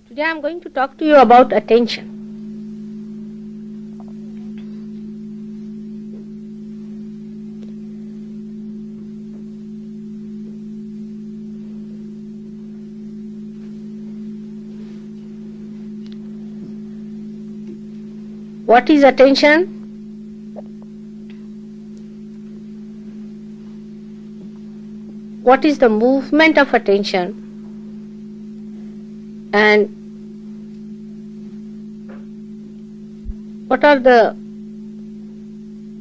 Today I am going to talk to you about attention. What is attention? What is the movement of attention? And what are the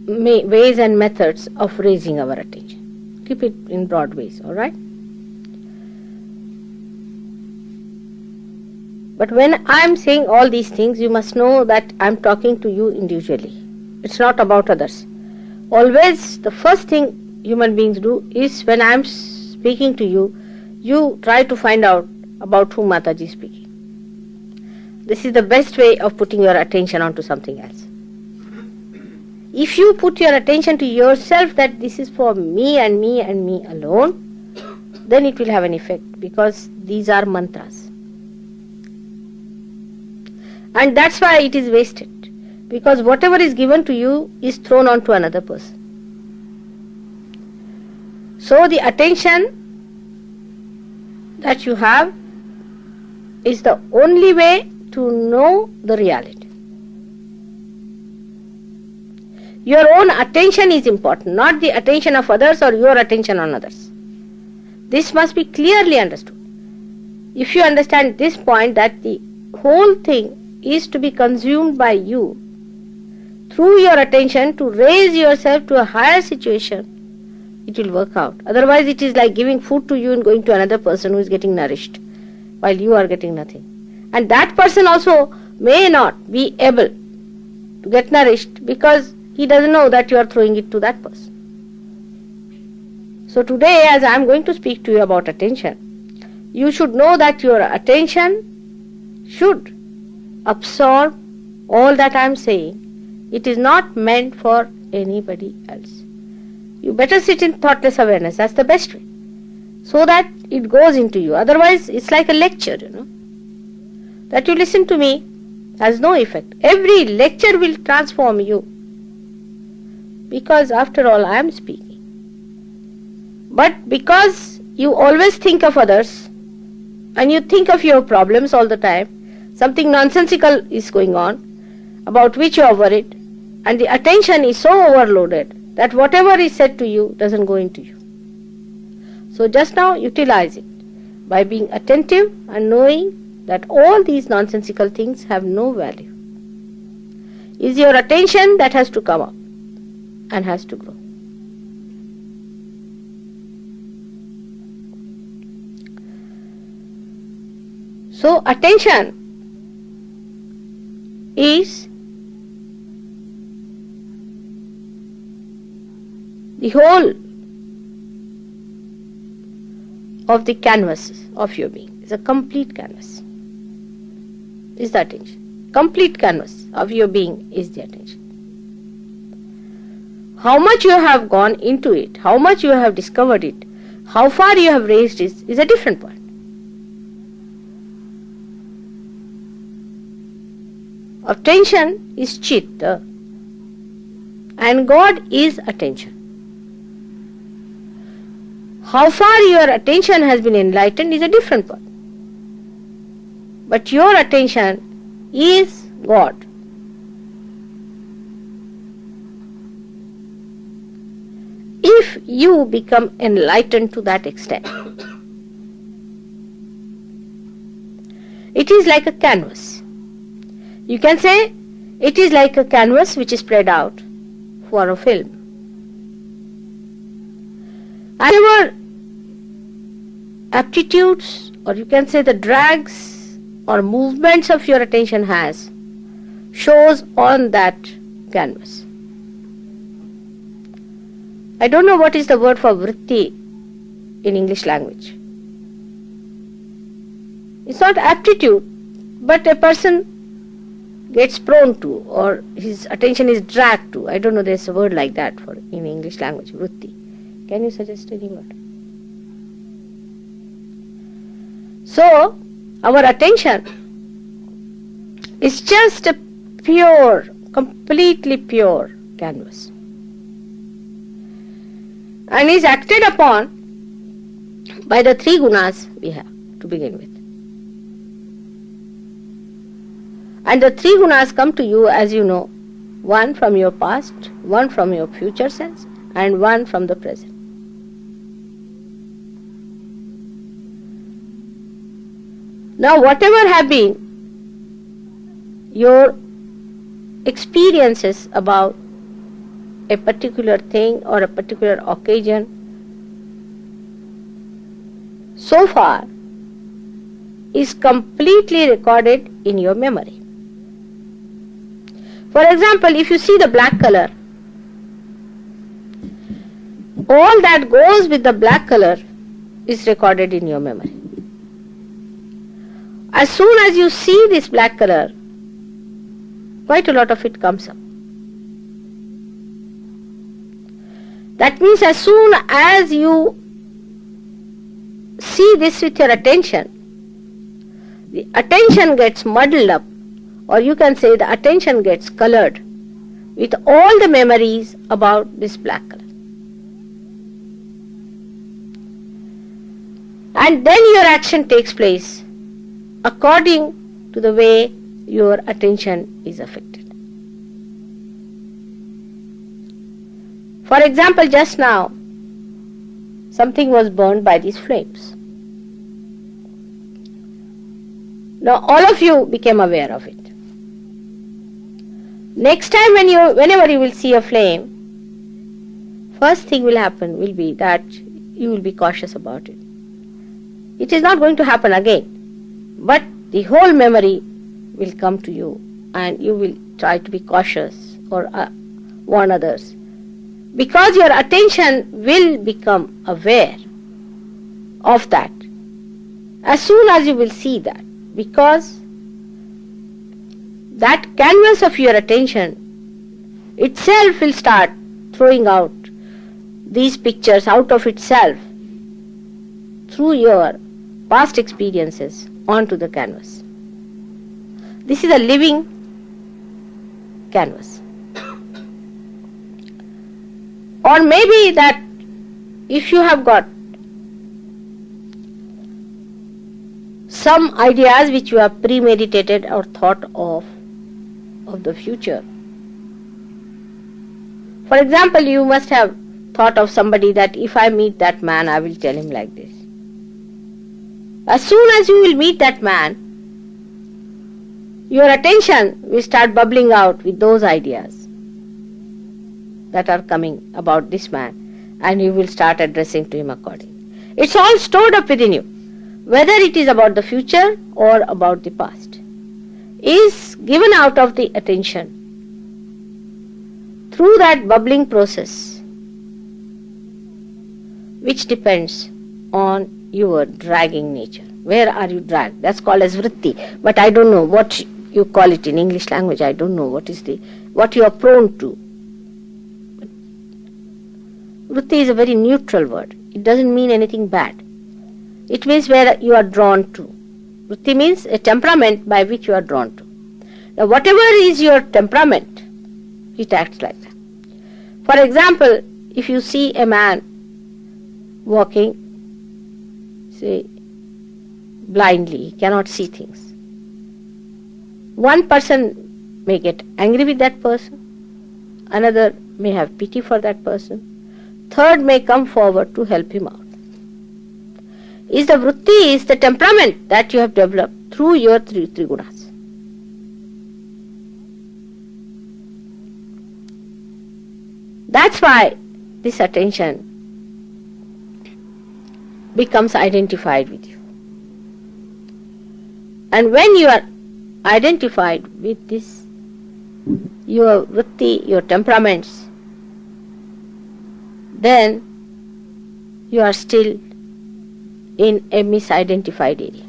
ways and methods of raising our attention? Keep it in broad ways, alright? But when I am saying all these things, you must know that I am talking to you individually. It's not about others. Always the first thing human beings do is when I am speaking to you, you try to find out about whom Mataji is speaking. This is the best way of putting your attention onto something else. If you put your attention to yourself that this is for me and me and me alone, then it will have an effect, because these are mantras. And that's why it is wasted, because whatever is given to you is thrown onto another person. So the attention that you have is the only way to know the reality. Your own attention is important, not the attention of others or your attention on others. This must be clearly understood. If you understand this point, that the whole thing is to be consumed by you through your attention to raise yourself to a higher situation, it will work out. Otherwise it is like giving food to you and going to another person who is getting nourished while you are getting nothing. And that person also may not be able to get nourished because he doesn't know that you are throwing it to that person. So today, as I am going to speak to you about attention, you should know that your attention should absorb all that I am saying. It is not meant for anybody else. You better sit in thoughtless awareness. That's the best way, so that it goes into you. Otherwise it's like a lecture, that you listen to me has no effect. Every lecture will transform you, because after all I am speaking. But because you always think of others and you think of your problems all the time, something nonsensical is going on about which you are worried, and the attention is so overloaded that whatever is said to you doesn't go into you. So just now utilize it by being attentive and knowing that all these nonsensical things have no value. It's your attention that has to come up and has to grow. So attention is the whole of the canvas of your being. It's a complete canvas. Is the attention. Complete canvas of your being is the attention. How much you have gone into it, how much you have discovered it, how far you have raised it is a different point. Attention is chitta, and God is attention. How far your attention has been enlightened is a different point. But your attention is God. If you become enlightened to that extent, it is like a canvas. You can say it is like a canvas which is spread out for a film. Whatever aptitudes, or you can say the drags or movements of your attention has, shows on that canvas. I don't know what is the word for vritti in English language. It's not aptitude, but a person gets prone to, or his attention is dragged to. I don't know, there's a word like that for in English language, vritti. Can you suggest any word? So, our attention is just a pure, completely pure canvas, and is acted upon by the three gunas we have to begin with. And the three gunas come to you, as you know, one from your past, one from your future sense, and one from the present. Now, whatever have been your experiences about a particular thing or a particular occasion so far is completely recorded in your memory. For example, if you see the black color, all that goes with the black color is recorded in your memory. As soon as you see this black color, quite a lot of it comes up. That means as soon as you see this with your attention, the attention gets muddled up, or you can say the attention gets colored with all the memories about this black color. And then your action takes place according to the way your attention is affected. For example, just now, something was burned by these flames. Now all of you became aware of it. Next time whenever you will see a flame, first thing will happen will be that you will be cautious about it. It is not going to happen again, but the whole memory will come to you and you will try to be cautious or warn others, because your attention will become aware of that as soon as you will see that, because that canvas of your attention itself will start throwing out these pictures out of itself through your past experiences onto the canvas. This is a living canvas. Or maybe that if you have got some ideas which you have premeditated or thought of the future. For example, you must have thought of somebody that if I meet that man, I will tell him like this. As soon as you will meet that man, your attention will start bubbling out with those ideas that are coming about this man, and you will start addressing to him accordingly. It's all stored up within you, whether it is about the future or about the past, is given out of the attention through that bubbling process, which depends on your dragging nature. Where are you dragged? That's called as vritti, but I don't know what you call it in English language. I don't know what you are prone to. Vritti is a very neutral word. It doesn't mean anything bad. It means where you are drawn to. Vritti means a temperament by which you are drawn to. Now whatever is your temperament, it acts like that. For example, if you see a man walking, say, blindly, he cannot see things. One person may get angry with that person, another may have pity for that person, third may come forward to help him out. Is the vritti, is the temperament that you have developed through your three gunas. That's why this attention becomes identified with you. And when you are identified with this, your vritti, your temperaments, then you are still in a misidentified area.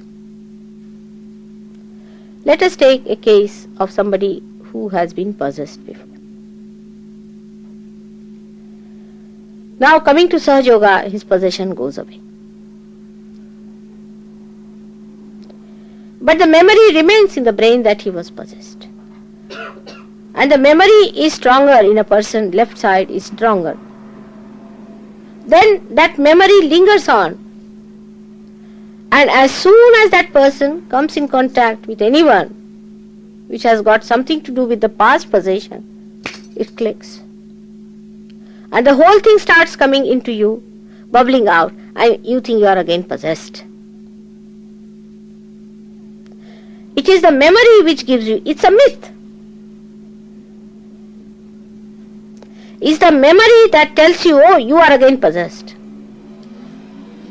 Let us take a case of somebody who has been possessed before. Now coming to Sahaja Yoga, his possession goes away. But the memory remains in the brain that he was possessed. And the memory is stronger in a person, left side is stronger. Then that memory lingers on. And as soon as that person comes in contact with anyone which has got something to do with the past possession, it clicks. And the whole thing starts coming into you, bubbling out, and you think you are again possessed. It is the memory which gives you, it's a myth. It's the memory that tells you, oh, you are again possessed.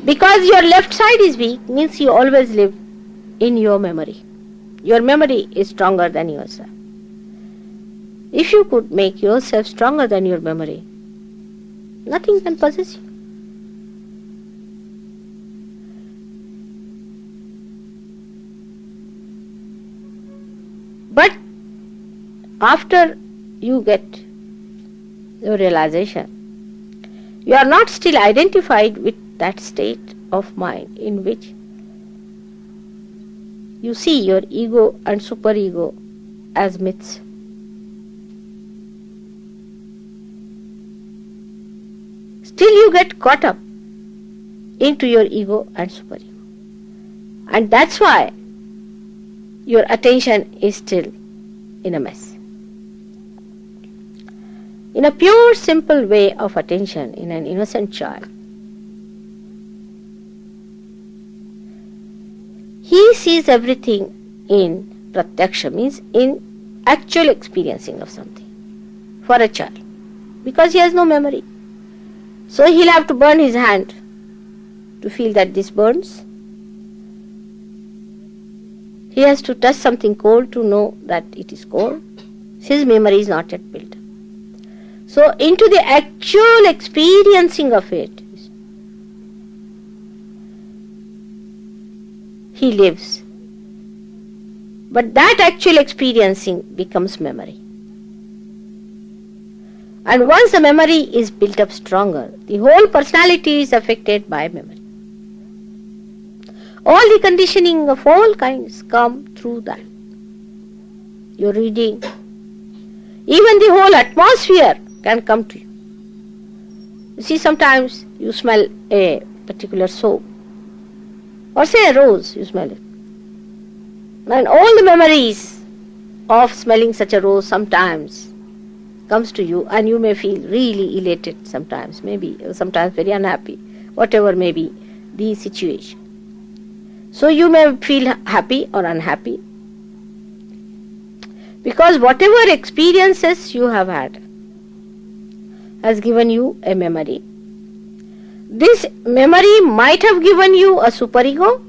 Because your left side is weak, means you always live in your memory. Your memory is stronger than yourself. If you could make yourself stronger than your memory, nothing can possess you. But after you get your realization, you are not still identified with that state of mind in which you see your ego and superego as myths. Still you get caught up into your ego and superego. And that's why your attention is still in a mess. In a pure, simple way of attention in an innocent child, he sees everything in pratyaksha, means in actual experiencing of something for a child, because he has no memory. So he'll have to burn his hand to feel that this burns. He has to touch something cold to know that it is cold. His memory is not yet built. So into the actual experiencing of it, he lives. But that actual experiencing becomes memory. And once the memory is built up stronger, the whole personality is affected by memory. All the conditioning of all kinds come through that. Your reading, even the whole atmosphere can come to you. You see, sometimes you smell a particular soap, or say a rose, you smell it. And all the memories of smelling such a rose sometimes comes to you, and you may feel really elated sometimes, maybe sometimes very unhappy, whatever may be the situation. So you may feel happy or unhappy, because whatever experiences you have had has given you a memory. This memory might have given you a superego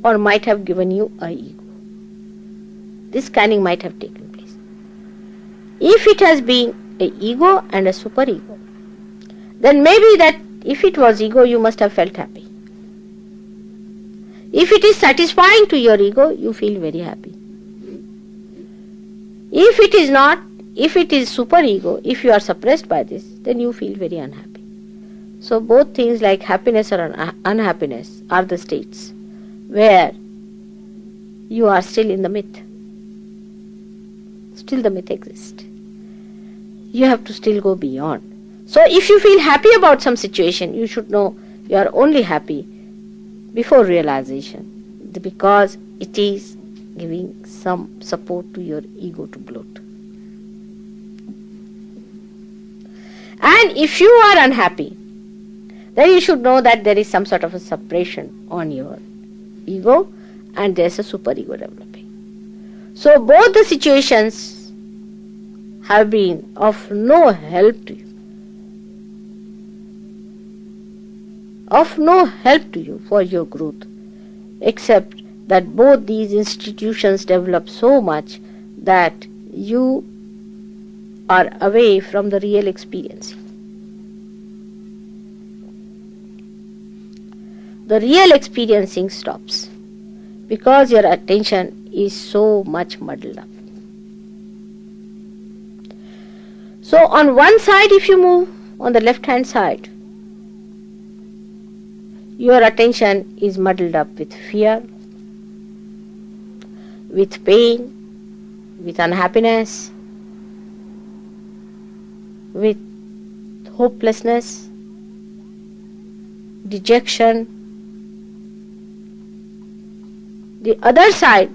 or might have given you a ego. This scanning might have taken place. If it has been a ego and a superego, then maybe that if it was ego, you must have felt happy. If it is satisfying to your ego, you feel very happy. If it is not, if it is superego, if you are suppressed by this, then you feel very unhappy. So both things like happiness or unhappiness are the states where you are still in the myth. Still the myth exists. You have to still go beyond. So if you feel happy about some situation, you should know you are only happy before realization, because it is giving some support to your ego to bloat. And if you are unhappy, then you should know that there is some sort of a suppression on your ego and there is a superego developing. So both the situations have been of no help to you. Of no help to you for your growth, except that both these institutions develop so much that you are away from the real experience. The real experiencing stops because your attention is so much muddled up. So on one side, if you move on the left hand side, your attention is muddled up with fear, with pain, with unhappiness, with hopelessness, dejection. The other side,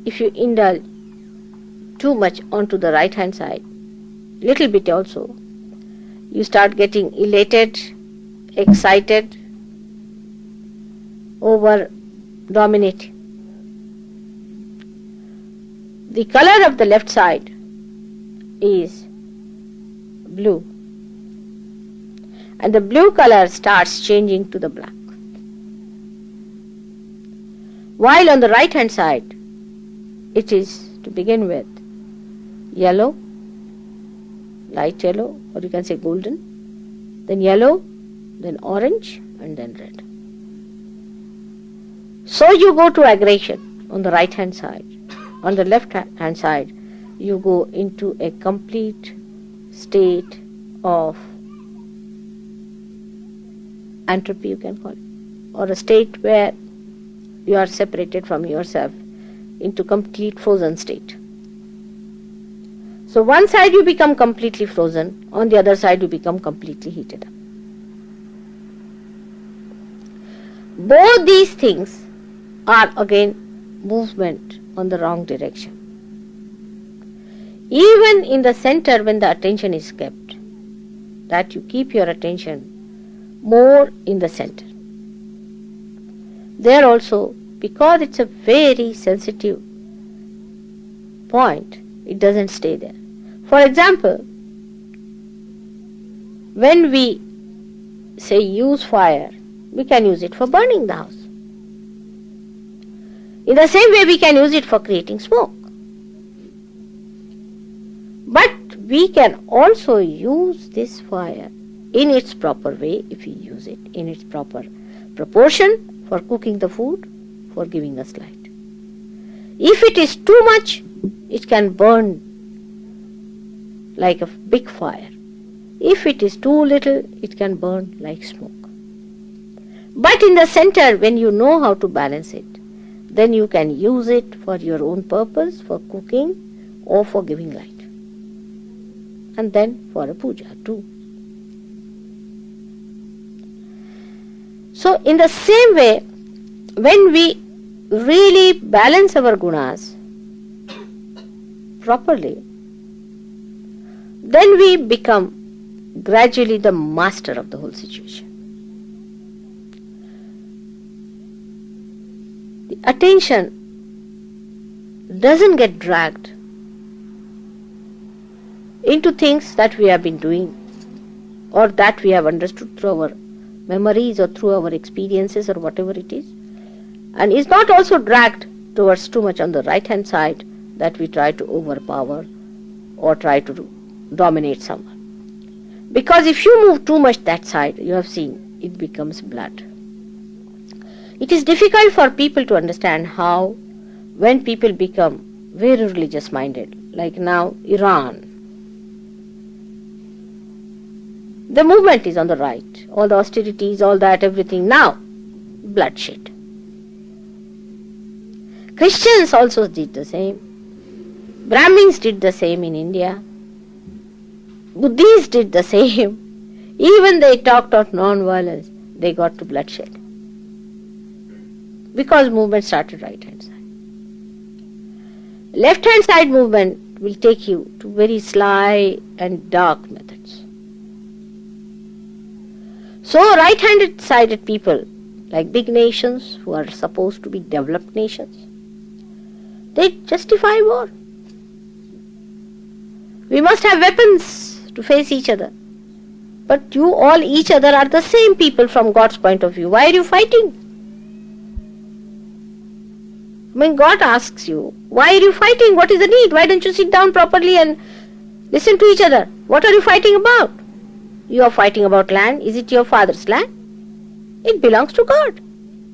if you indulge too much onto the right hand side, little bit also, you start getting elated, excited, over dominating. The color of the left side is blue, and the blue color starts changing to the black. While on the right hand side, it is to begin with yellow, light yellow, or you can say golden, then yellow, then orange, and then red. So you go to aggression on the right hand side. On the left hand side, you go into a complete state of entropy, you can call it, or a state where you are separated from yourself into complete frozen state. So one side you become completely frozen, on the other side you become completely heated up. Both these things are again movement on the wrong direction. Even in the center, when the attention is kept, that you keep your attention more in the center. There also, because it's a very sensitive point, it doesn't stay there. For example, when we say use fire, we can use it for burning the house. In the same way, we can use it for creating smoke. But we can also use this fire in its proper way, if we use it in its proper proportion, for cooking the food, for giving us light. If it is too much, it can burn like a big fire. If it is too little, it can burn like smoke. But in the center, when you know how to balance it, then you can use it for your own purpose, for cooking or for giving light. And then for a puja too. So in the same way, when we really balance our gunas properly, then we become gradually the master of the whole situation. The attention doesn't get dragged into things that we have been doing or that we have understood through our memories or through our experiences or whatever it is, and is not also dragged towards too much on the right hand side that we try to overpower or try to dominate someone. Because if you move too much that side, you have seen, it becomes blood. It is difficult for people to understand how, when people become very religious minded, like now Iran, the movement is on the right, all the austerities, all that, everything, now bloodshed. Christians also did the same. Brahmins did the same in India. Buddhists did the same. Even they talked of non-violence, they got to bloodshed. Because movement started right hand side. Left hand side movement will take you to very sly and dark methods. So right handed sided people, like big nations who are supposed to be developed nations, they justify war. We must have weapons to face each other. But you all, each other, are the same people from God's point of view. Why are you fighting? When God asks you, why are you fighting? What is the need? Why don't you sit down properly and listen to each other? What are you fighting about? You are fighting about land. Is it your father's land? It belongs to God.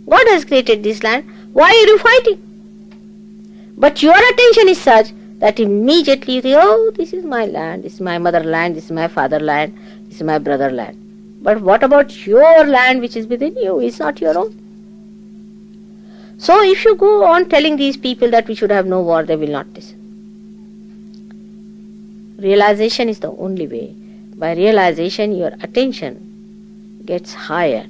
God has created this land. Why are you fighting? But your attention is such that immediately you think, oh, this is my land, this is my motherland, this is my fatherland, this is my brotherland. But what about your land which is within you? It's not your own. So if you go on telling these people that we should have no war, they will not listen. Realization is the only way. By realization, your attention gets higher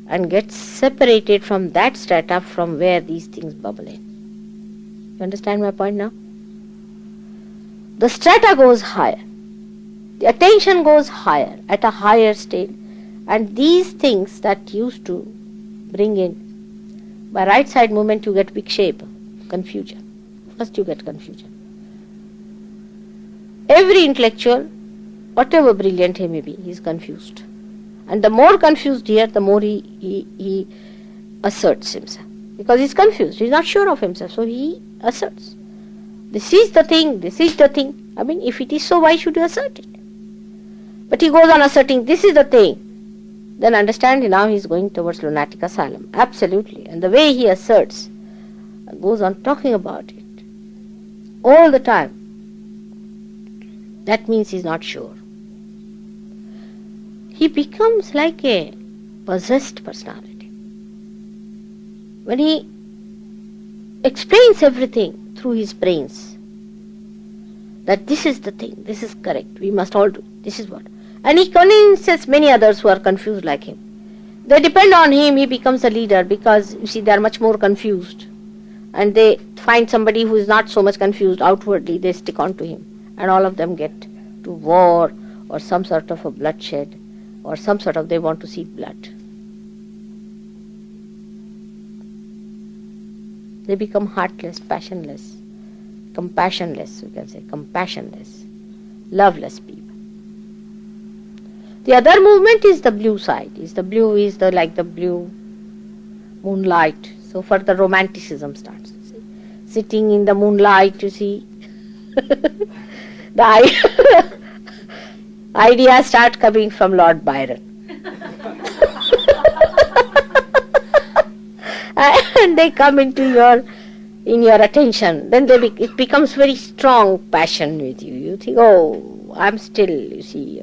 and gets separated from that strata from where these things bubble in. You understand my point now? The strata goes higher. The attention goes higher, at a higher state. And these things that used to bring in, by right side movement you get vikshepa, confusion. First you get confusion. Every intellectual, whatever brilliant he may be, he is confused. And the more confused here, the more he asserts himself. Because he is confused, he is not sure of himself, so he asserts. This is the thing, this is the thing. I mean, if it is so, why should you assert it? But he goes on asserting, this is the thing. Then understand, now he is going towards lunatic asylum. Absolutely. And the way he asserts, goes on talking about it all the time, that means he is not sure. He becomes like a possessed personality. When he explains everything through his brains, that this is the thing, this is correct, we must all do, this is what. And he convinces many others who are confused like him. They depend on him, he becomes a leader, because you see they are much more confused. And they find somebody who is not so much confused outwardly, they stick on to him. And all of them get to war or some sort of a bloodshed or some sort of, they want to see blood. They become heartless, passionless, compassionless, you can say, compassionless, loveless people. The other movement is the blue side. The blue is like the blue moonlight. So further romanticism starts. See? Sitting in the moonlight, you see, the ideas start coming from Lord Byron. And they come into your attention. Then it becomes very strong passion with you. You think, oh, I'm still, you see,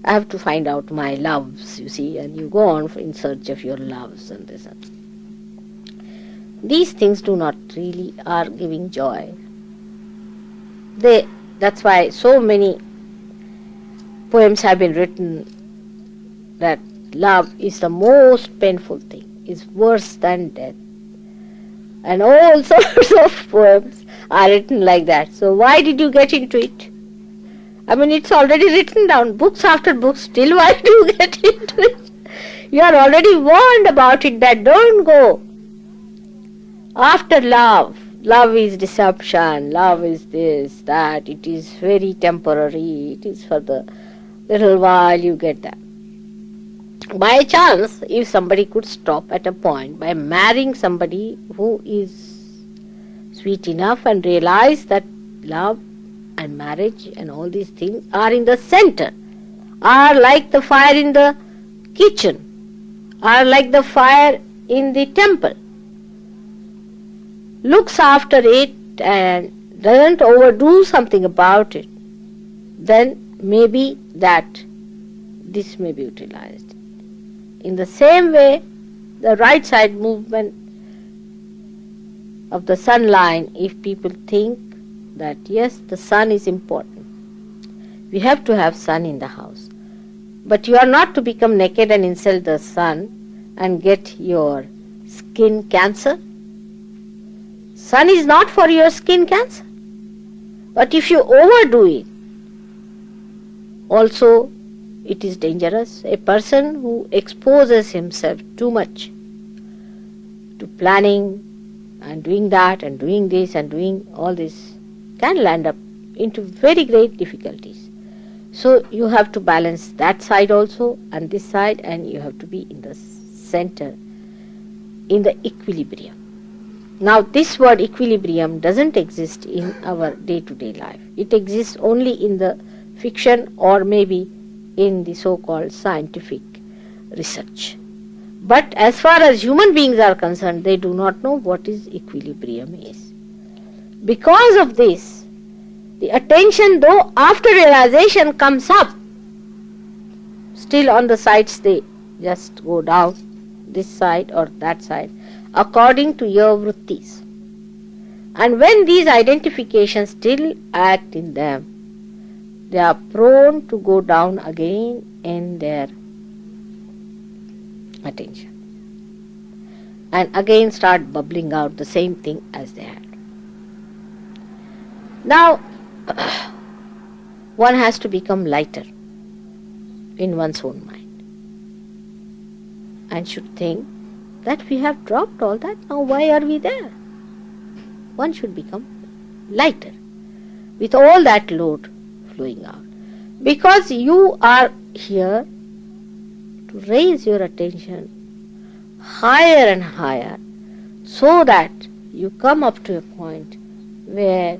I have to find out my loves, you see, and you go on in search of your loves and this and that. These things do not really are giving joy. That's why so many poems have been written that love is the most painful thing, is worse than death. And all sorts of poems are written like that. So why did you get into it? I mean, it's already written down, books after books, still why do you get into it? You are already warned about it, that don't go after love. Love is deception, love is this, that, it is very temporary, it is for the little while you get that. By chance, if somebody could stop at a point by marrying somebody who is sweet enough and realize that love and marriage and all these things are in the center, are like the fire in the kitchen, are like the fire in the temple, looks after it and doesn't overdo something about it, then maybe that this may be utilized. In the same way, the right side movement of the sun line, if people think that yes, the sun is important, we have to have sun in the house, but you are not to become naked and insult the sun and get your skin cancer. Sun is not for your skin cancer, but if you overdo it, also it is dangerous. A person who exposes himself too much to planning and doing that and doing this and doing all this can land up into very great difficulties. So you have to balance that side also and this side, and you have to be in the center, in the equilibrium. Now this word equilibrium doesn't exist in our day-to-day life. It exists only in the fiction or maybe in the so-called scientific research. But as far as human beings are concerned, they do not know what is equilibrium is. Because of this, the attention, though after realization comes up, still on the sides they just go down, this side or that side. according to your vrittis. And when these identifications still act in them, they are prone to go down again in their attention and again start bubbling out the same thing as they had. Now, one has to become lighter in one's own mind and should think that we have dropped all that, now why are we there? One should become lighter with all that load flowing out, because you are here to raise your attention higher and higher so that you come up to a point where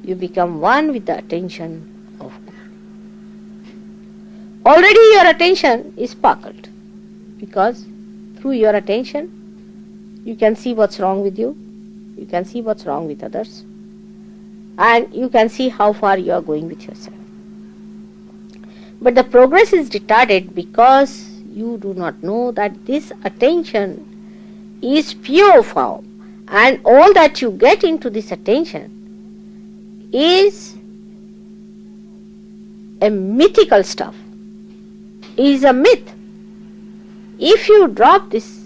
you become one with the attention of God. Already your attention is sparkled, because through your attention you can see what's wrong with you, you can see what's wrong with others, and you can see how far you are going with yourself. But the progress is retarded because you do not know that this attention is pure form, and all that you get into this attention is a mythical stuff, is a myth. If you drop this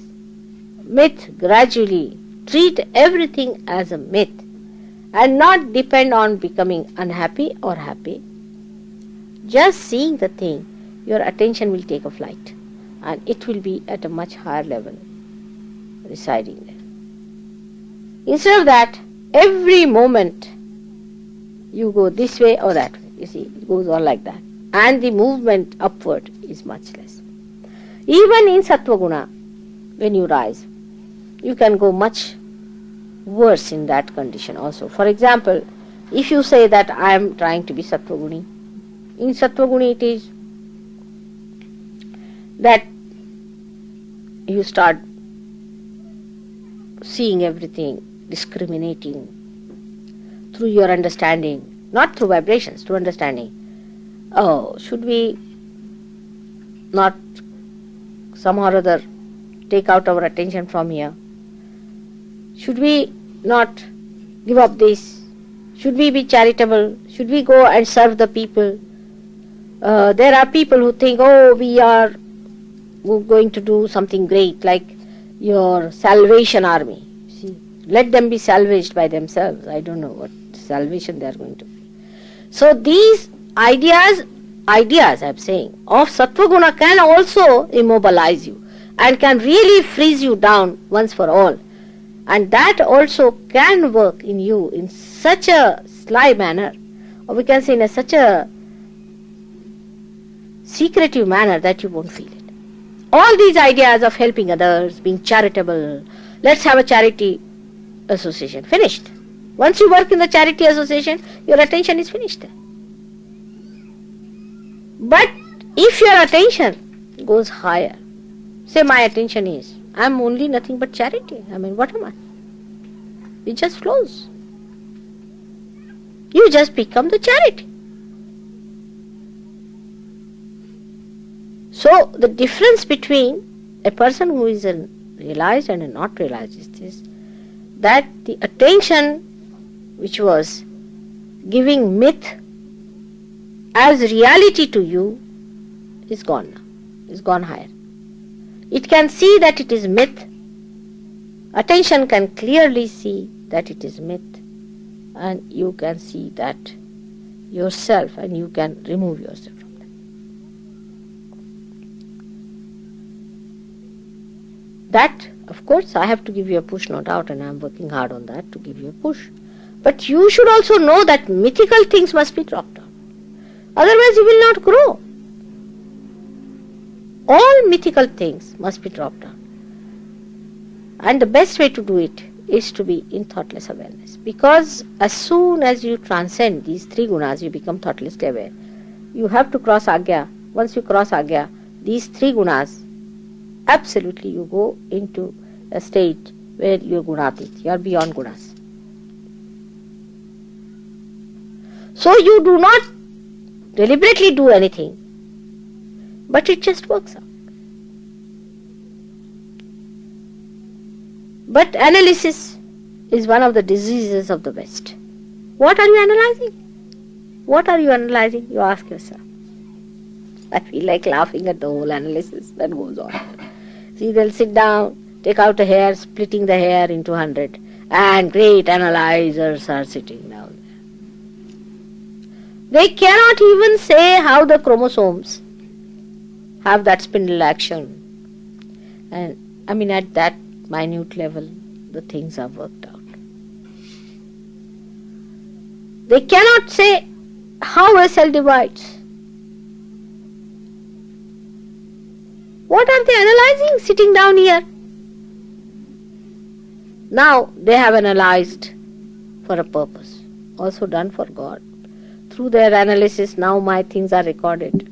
myth gradually, treat everything as a myth and not depend on becoming unhappy or happy, just seeing the thing, your attention will take a flight and it will be at a much higher level residing there. Instead of that, every moment you go this way or that way. You see, it goes on like that. And the movement upward is much less. Even in Sattva Guna, when you rise, you can go much worse in that condition also. For example, if you say that I am trying to be Sattva Guni, in Sattva Guni it is that you start seeing everything, discriminating through your understanding, not through vibrations, through understanding. Oh, should we not somehow or other take out our attention from here? Should we not give up this? Should we be charitable? Should we go and serve the people? There are people who think, oh, we're going to do something great, like your Salvation Army. See, let them be salvaged by themselves. I don't know what salvation they are going to be. So these ideas I'm saying, of Sattva Guna can also immobilize you and can really freeze you down once for all. And that also can work in you in such a sly manner, or we can say in such a secretive manner that you won't feel it. All these ideas of helping others, being charitable, let's have a charity association, finished. Once you work in the charity association, your attention is finished there. But if your attention goes higher, say my attention is, I am only nothing but charity. I mean, what am I? It just flows. You just become the charity. So the difference between a person who is a realized and a not realized is this, that the attention which was giving myth as reality to you is gone now, is gone higher. It can see that it is myth. Attention can clearly see that it is myth, and you can see that yourself, and you can remove yourself from that. That, of course, I have to give you a push, no doubt, and I am working hard on that to give you a push. But you should also know that mythical things must be dropped out. Otherwise you will not grow. All mythical things must be dropped out. And the best way to do it is to be in thoughtless awareness. Because as soon as you transcend these three gunas, you become thoughtlessly aware. You have to cross Agya. Once you cross Agya, these three gunas, absolutely you go into a state where you are gunatit, you are beyond gunas. So you do not deliberately do anything, but it just works out. But analysis is one of the diseases of the West. What are you analyzing? What are you analyzing? You ask yourself. I feel like laughing at the whole analysis that goes on. See, they'll sit down, take out a hair, splitting the hair into 100, and great analyzers are sitting down there. They cannot even say how the chromosomes have that spindle action. And at that minute level, the things are worked out. They cannot say how a cell divides. What are they analyzing sitting down here? Now they have analyzed for a purpose, also done for God. Through their analysis, now my things are recorded.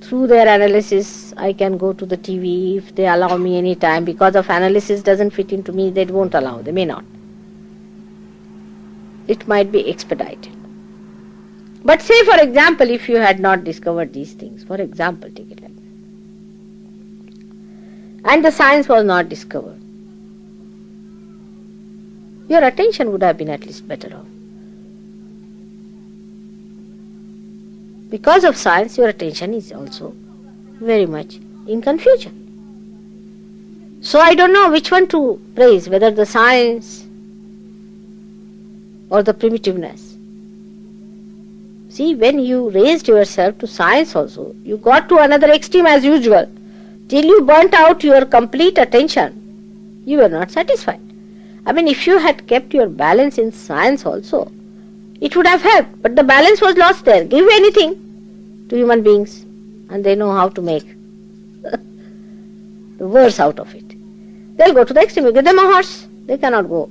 Through their analysis, I can go to the TV if they allow me any time. Because of analysis doesn't fit into me, they won't allow, they may not. It might be expedited. But say, for example, if you had not discovered these things, for example, take it like that, and the science was not discovered, your attention would have been at least better off. Because of science, your attention is also very much in confusion. So I don't know which one to praise, whether the science or the primitiveness. See, when you raised yourself to science also, you got to another extreme as usual. Till you burnt out your complete attention, you were not satisfied. If you had kept your balance in science also, it would have helped. But the balance was lost there. Give anything to human beings and they know how to make the worse out of it. They'll go to the extreme. You give them a horse, they cannot go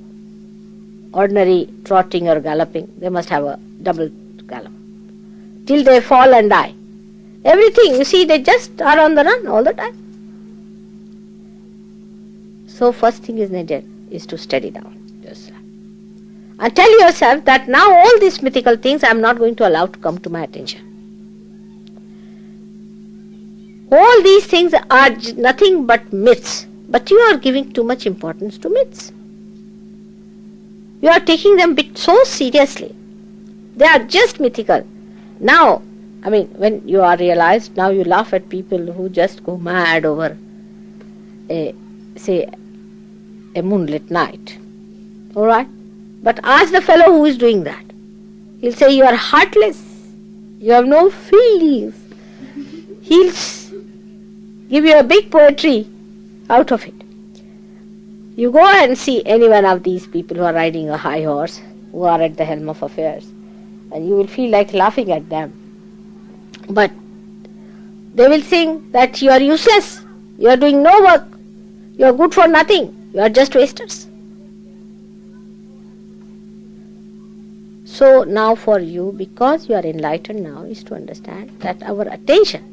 ordinary trotting or galloping. They must have a double gallop till they fall and die. Everything, you see, they just are on the run all the time. So first thing is needed is to steady down yourself and tell yourself that now all these mythical things I am not going to allow to come to my attention. All these things are nothing but myths, but you are giving too much importance to myths. You are taking them so seriously. They are just mythical. Now, when you are realized, now you laugh at people who just go mad over a moonlit night. Alright? But ask the fellow who is doing that. He'll say you are heartless. You have no feelings. He'll give you a big poetry out of it. You go and see any one of these people who are riding a high horse, who are at the helm of affairs, and you will feel like laughing at them. But they will sing that you are useless, you are doing no work, you are good for nothing, you are just wasters. So now for you, because you are enlightened now, is to understand that our attention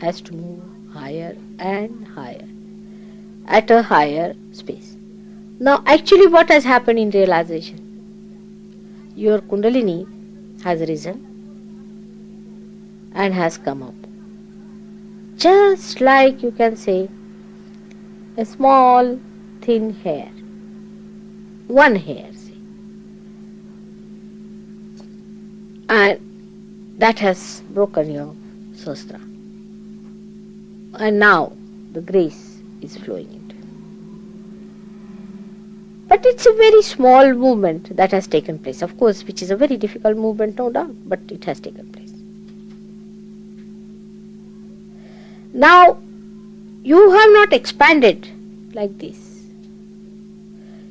has to move higher and higher, at a higher space. Now actually what has happened in realization? Your Kundalini has risen and has come up. Just like you can say a small thin hair, one hair, say, and that has broken your sastra. And now the grace is flowing into it. But it's a very small movement that has taken place, of course, which is a very difficult movement, no doubt, but it has taken place. Now, you have not expanded like this.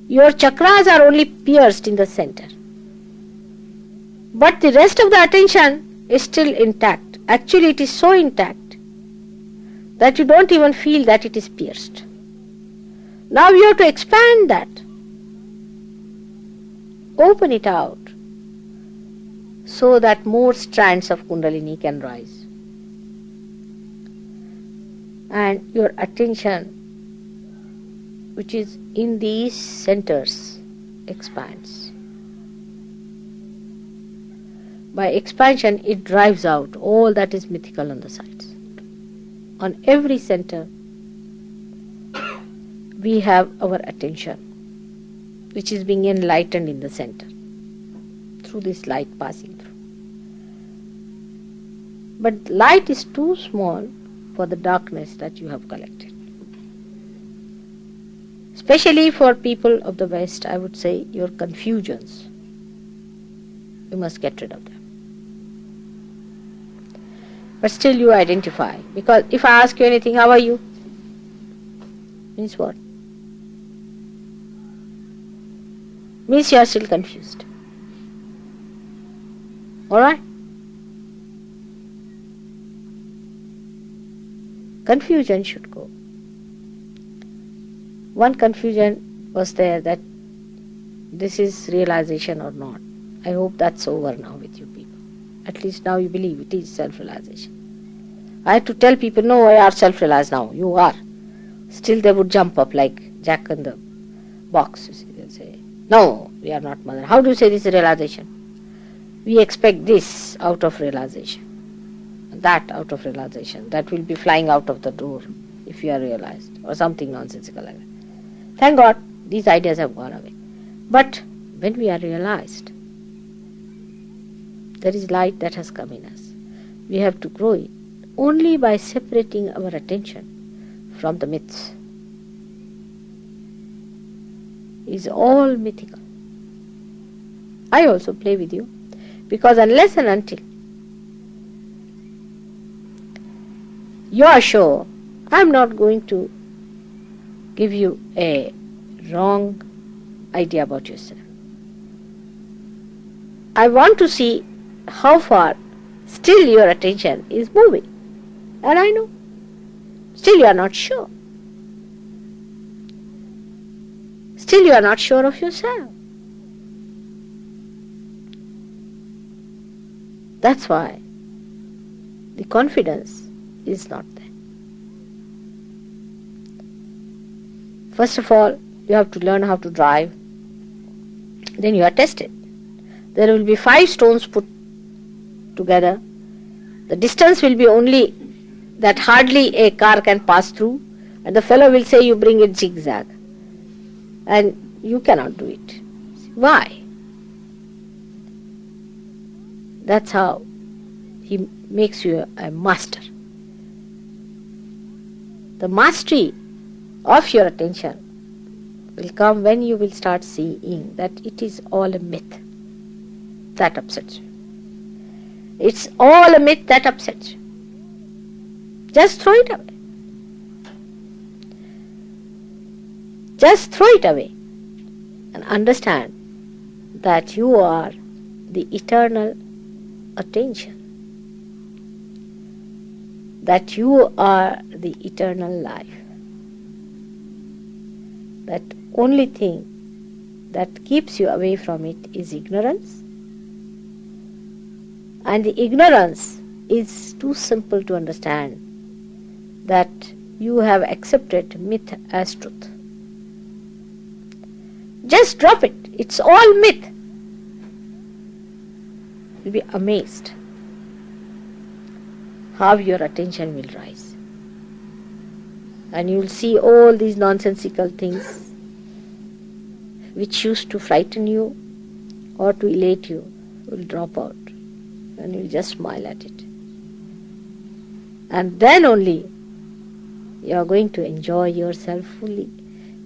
Your chakras are only pierced in the center. But the rest of the attention is still intact. Actually, it is so intact that you don't even feel that it is pierced. Now you have to expand that. Open it out so that more strands of Kundalini can rise. And your attention, which is in these centers, expands. By expansion, it drives out all that is mythical on the sides. On every center, we have our attention, which is being enlightened in the center through this light passing through. But light is too small for the darkness that you have collected. Especially for people of the West, I would say your confusions, you must get rid of them. But still you identify, because if I ask you anything, how are you? Means what? Means you are still confused. Alright? Confusion should go. One confusion was there, that this is realization or not. I hope that's over now with you people. At least now you believe it is self-realization. I had to tell people, no, I are self-realized now. You are. Still they would jump up like Jack in the box. You see, they'll say, no, we are not mother. How do you say this is realization? We expect this out of realization, that out of realization. That will be flying out of the door if you are realized, or something nonsensical like that. Thank God, these ideas have gone away. But when we are realized, there is light that has come in us. We have to grow it only by separating our attention from the myths. It is all mythical. I also play with you, because unless and until you are sure, I am not going to give you a wrong idea about yourself. I want to see how far still your attention is moving. And I know. Still you are not sure. Still you are not sure of yourself. That's why the confidence is not there. First of all, you have to learn how to drive. Then you are tested. There will be 5 stones put together. The distance will be only that hardly a car can pass through, and the fellow will say you bring it zigzag, and you cannot do it. Why? That's how he makes you a master. The mastery of your attention will come when you will start seeing that it is all a myth. That upsets you. It's all a myth that upsets you. Just throw it away. Just throw it away and understand that you are the eternal attention. That you are the eternal life. That only thing that keeps you away from it is ignorance. And the ignorance is too simple to understand, that you have accepted myth as truth. Just drop it. It's all myth. You'll be amazed how your attention will rise. And you will see all these nonsensical things which used to frighten you or to elate you will drop out, and you will just smile at it. And then only you are going to enjoy yourself fully,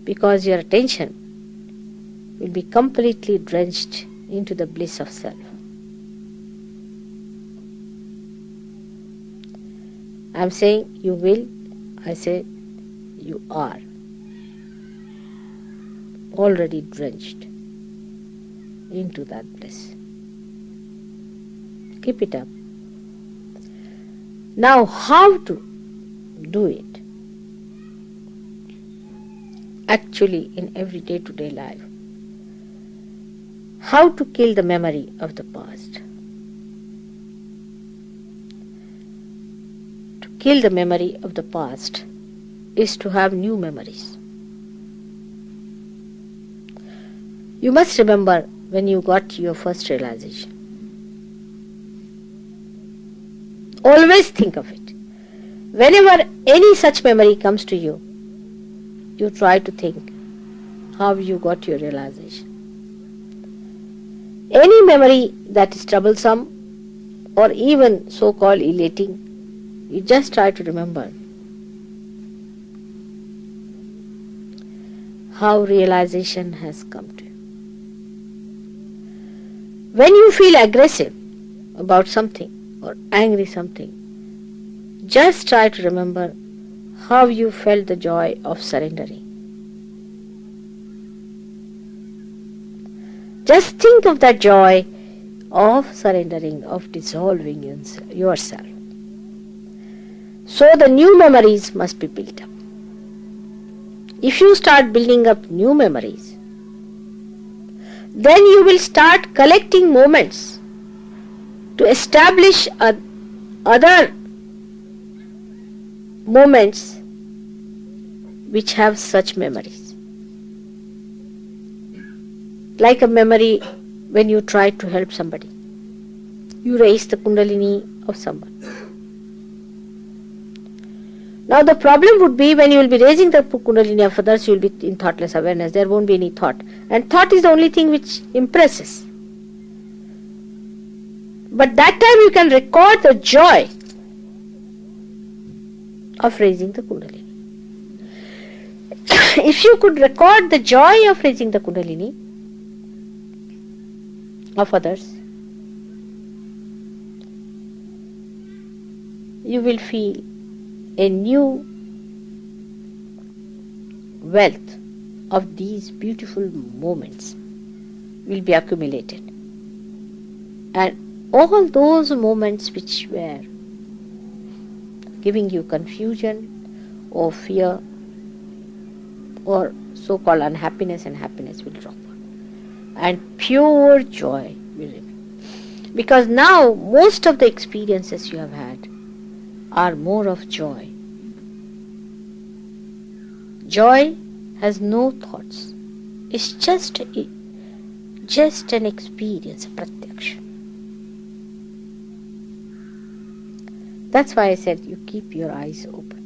because your attention will be completely drenched into the bliss of self. I am saying you will, I say you are already drenched into that bliss. Keep it up. Now, how to do it? Actually, in every day-to-day life. How to kill the memory of the past? To kill the memory of the past is to have new memories. You must remember when you got your first realization. Always think of it. Whenever any such memory comes to you, you try to think how you got your realization. Any memory that is troublesome or even so-called elating, you just try to remember how realization has come to you. When you feel aggressive about something or angry something, just try to remember how you felt the joy of surrendering. Just think of that joy of surrendering, of dissolving yourself. So the new memories must be built up. If you start building up new memories, then you will start collecting moments to establish other moments which have such memories. Like a memory when you try to help somebody. You raise the kundalini of someone. Now the problem would be when you will be raising the kundalini of others, you will be in thoughtless awareness. There won't be any thought. And thought is the only thing which impresses. But that time you can record the joy of raising the kundalini. If you could record the joy of raising the kundalini of others, you will feel a new wealth of these beautiful moments will be accumulated. And all those moments which were giving you confusion or fear or so-called unhappiness and happiness will drop. And pure joy will remain. Because now most of the experiences you have had are more of joy. Joy has no thoughts. It's just an experience, a pratyaksha. That's why I said you keep your eyes open.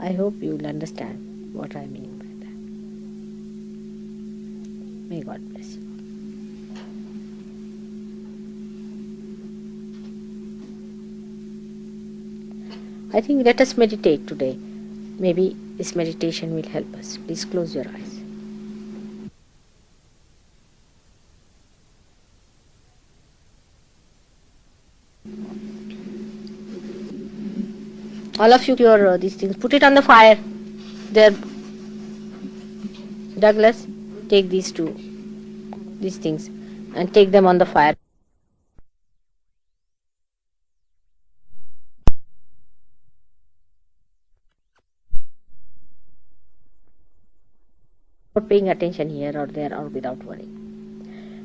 I hope you will understand what I mean by that. May God bless you. I think let us meditate today. Maybe this meditation will help us. Please close your eyes. All of you, your these things, put it on the fire. There, Douglas, take these things, and take them on the fire. Not paying attention here or there or without worry.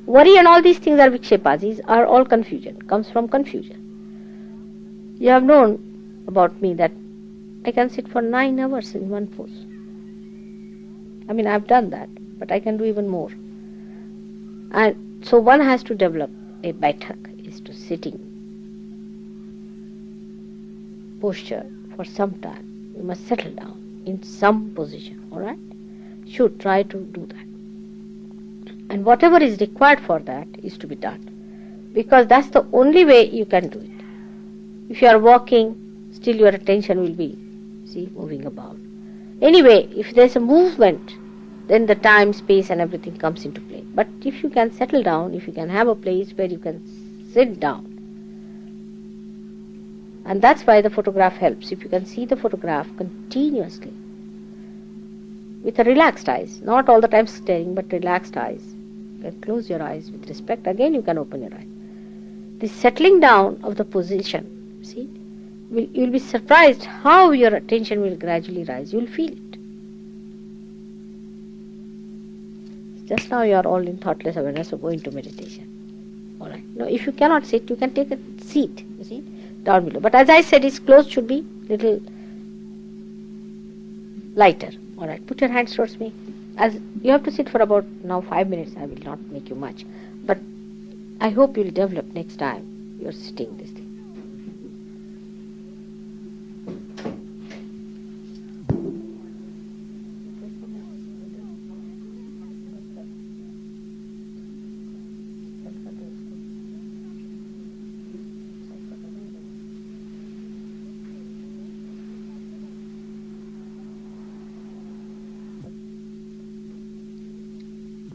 Worry and all these things are vikshepas. These are all confusion. Comes from confusion. You have known about me that I can sit for 9 hours in one pose. I mean, I've done that, but I can do even more. And so one has to develop a baitak, is to sitting posture for some time. You must settle down in some position, alright? Should try to do that. And whatever is required for that is to be done. Because that's the only way you can do it. If you are walking, still your attention will be, moving about. Anyway, if there's a movement, then the time, space and everything comes into play. But if you can settle down, if you can have a place where you can sit down, and that's why the photograph helps. If you can see the photograph continuously, with a relaxed eyes, not all the time staring, but relaxed eyes. You can close your eyes with respect. Again, you can open your eyes. The settling down of the position, you'll be surprised how your attention will gradually rise. You'll feel it. Just now you are all in thoughtless awareness, so go into meditation. Alright. Now, if you cannot sit, you can take a seat, down below. But as I said, its clothes should be little lighter. Alright, put your hands towards me. As you have to sit for about now 5 minutes, I will not make you much. But I hope you will develop next time you are sitting this thing.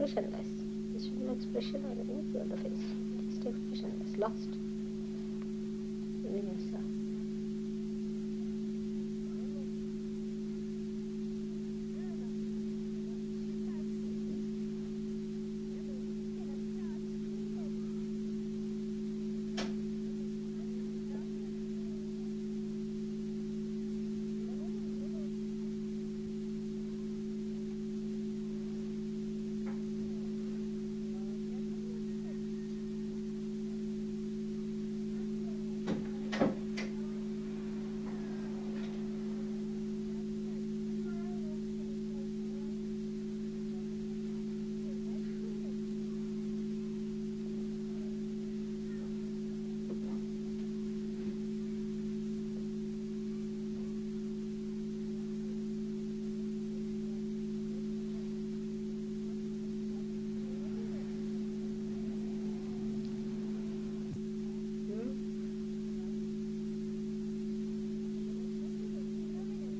expressionless. There should be no expression or anything on the face. Just expressionless, lost.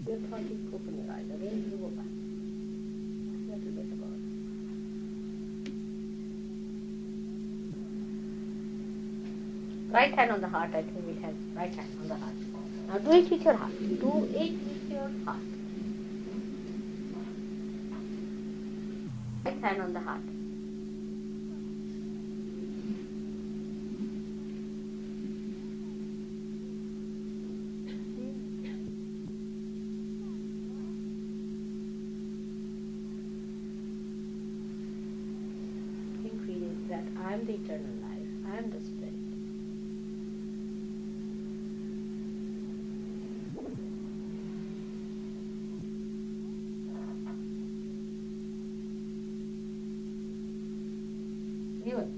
Your thought is open your eyes, again you go back. A little bit about it. Right hand on the heart, I think we have right hand on the heart. Now do it with your heart. Do it with your heart. Right hand on the heart. That I am the eternal life, I am the Spirit. Even.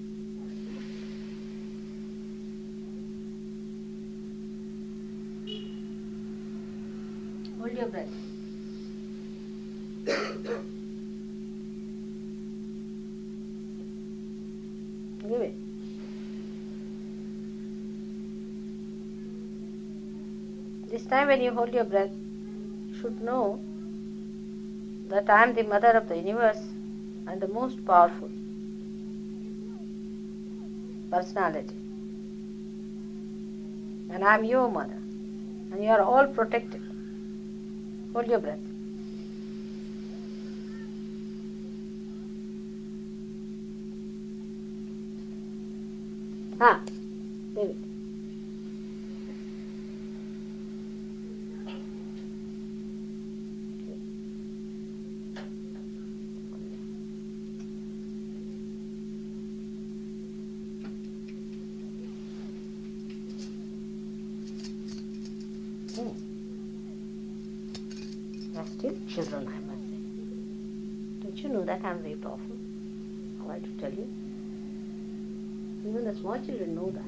Hold your breath. Give it. This time when you hold your breath, you should know that I am the mother of the universe and the most powerful personality. And I am your mother. And you are all protected. Hold your breath. David. Are still children, I must say. Don't you know that I am very powerful? How I to tell you? Even the small children know that.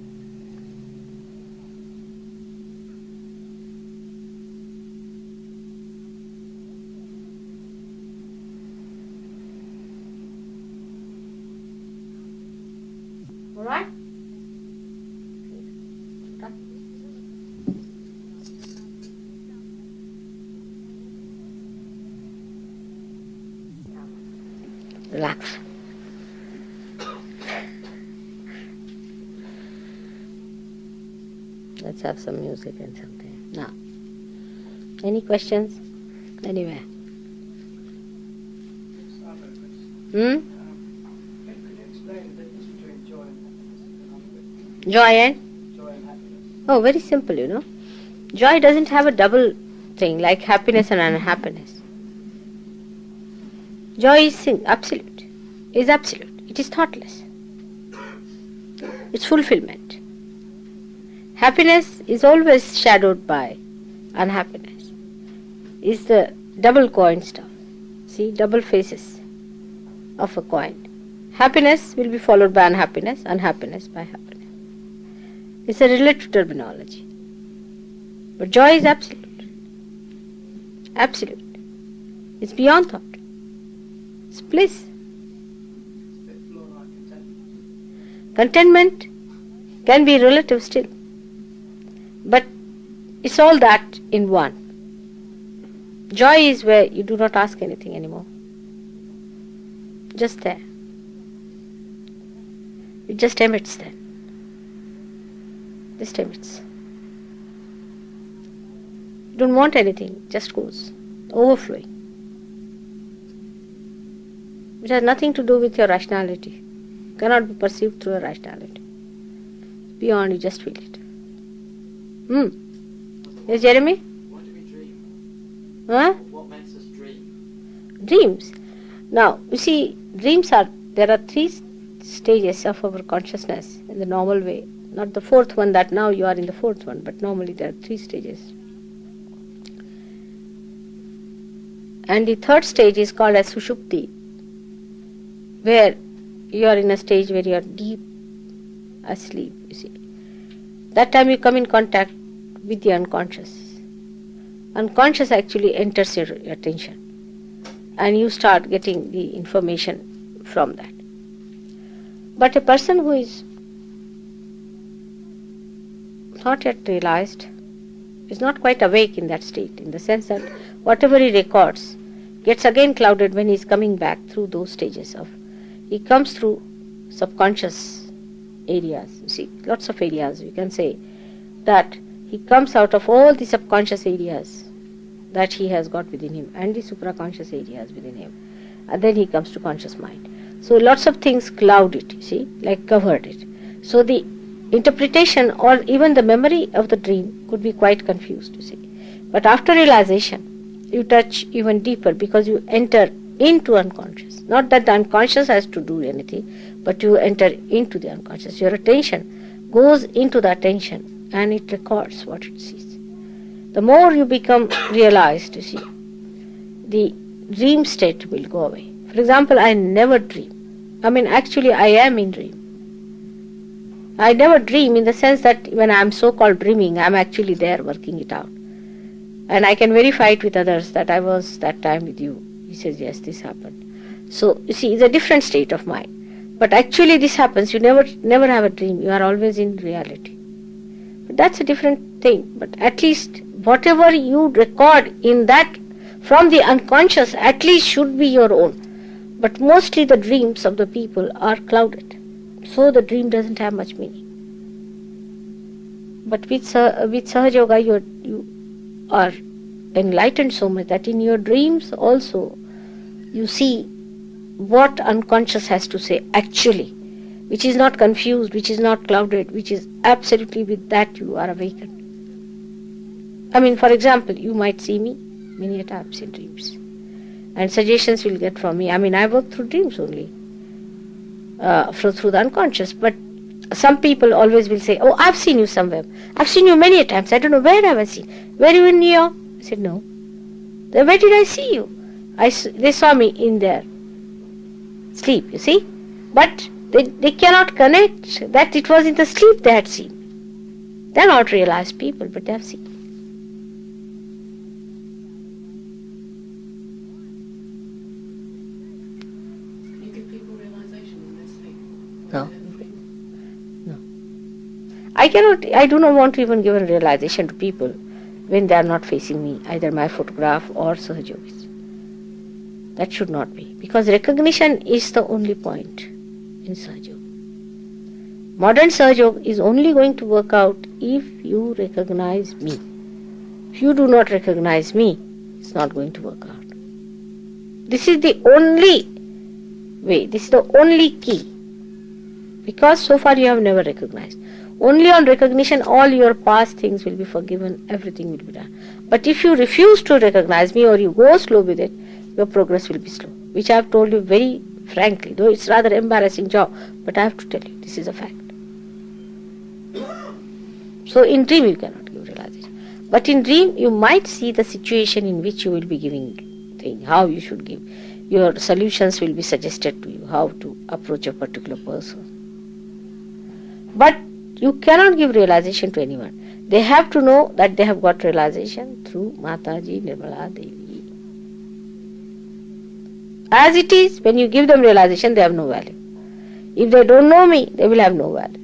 Alright? Relax. Let's have some music and something. Now, any questions? Anywhere? Could you explain the difference between joy and happiness? Joy and? Joy and happiness. Oh, very simple, you know. Joy doesn't have a double thing like happiness and unhappiness. Joy is absolute. It is thoughtless. It's fulfillment. Happiness is always shadowed by unhappiness. It's the double coin stuff. See, double faces of a coin. Happiness will be followed by unhappiness, unhappiness by happiness. It's a relative terminology. But joy is absolute. Absolute. It's beyond thought. It's bliss. Contentment can be relative still. But it's all that in one. Joy is where you do not ask anything anymore. Just there. It just emits then. Just emits. You don't want anything, just goes, overflowing. It has nothing to do with your rationality. Cannot be perceived through a rationality. Beyond, you just feel it. Yes, Jeremy? Why do we dream? Huh? What makes us dream? Dreams. Now, you see, there are 3 stages of our consciousness in the normal way. Not the 4th one, that now you are in the 4th one, but normally there are 3 stages. And the 3rd stage is called as Sushupti, where you are in a stage where you are deep asleep, you see. That time you come in contact with the unconscious. Unconscious actually enters your attention, and you start getting the information from that. But a person who is not yet realized is not quite awake in that state, in the sense that whatever he records gets again clouded when he is coming back through those stages of. He comes through subconscious areas. You see, lots of areas. You can say that he comes out of all the subconscious areas that he has got within him and the supraconscious areas within him. And then he comes to conscious mind. So lots of things cloud it, you see, like covered it. So the interpretation or even the memory of the dream could be quite confused, you see. But after realization, you touch even deeper because you enter into unconscious. Not that the unconscious has to do anything, but you enter into the unconscious. Your attention goes into the attention and it records what it sees. The more you become realized, you see, the dream state will go away. For example, I never dream. Actually I am in dream. I never dream in the sense that when I am so-called dreaming, I am actually there working it out. And I can verify it with others that I was that time with you. He says, yes, this happened. So, you see, it's a different state of mind. But actually this happens. You never have a dream. You are always in reality. But that's a different thing. But at least whatever you record in that from the unconscious at least should be your own. But mostly the dreams of the people are clouded. So the dream doesn't have much meaning. But with Sahaja Yoga you are enlightened so much that in your dreams also you see what unconscious has to say actually, which is not confused, which is not clouded, which is absolutely with that you are awakened. For example, you might see me many times in dreams. And suggestions will get from me. I work through dreams only. Through the unconscious. But some people always will say, oh, I've seen you somewhere. I've seen you many times. I don't know where have I seen. Were you in New York? I said, no. Then where did I see you? They saw me in their sleep, you see. But they cannot connect that it was in the sleep they had seen. They are not realized people, but they have seen. You give people realization in their sleep? No. I do not want to even give a realization to people when they are not facing me, either my photograph or Sahaja Yogis. That should not be. Because recognition is the only point in Sahaja Yoga. Modern Sahaja Yoga is only going to work out if you recognize me. If you do not recognize me, it's not going to work out. This is the only way, this is the only key. Because so far you have never recognized. Only on recognition all your past things will be forgiven, everything will be done. But if you refuse to recognize me or you go slow with it, your progress will be slow. Which I have told you very frankly, though it's rather embarrassing job, but I have to tell you, this is a fact. So in dream you cannot give realization. But in dream you might see the situation in which you will be giving thing, how you should give. Your solutions will be suggested to you, how to approach a particular person. But you cannot give realization to anyone. They have to know that they have got realization through Mataji Nirmala Devi. As it is, when you give them realization, they have no value. If they don't know me, they will have no value.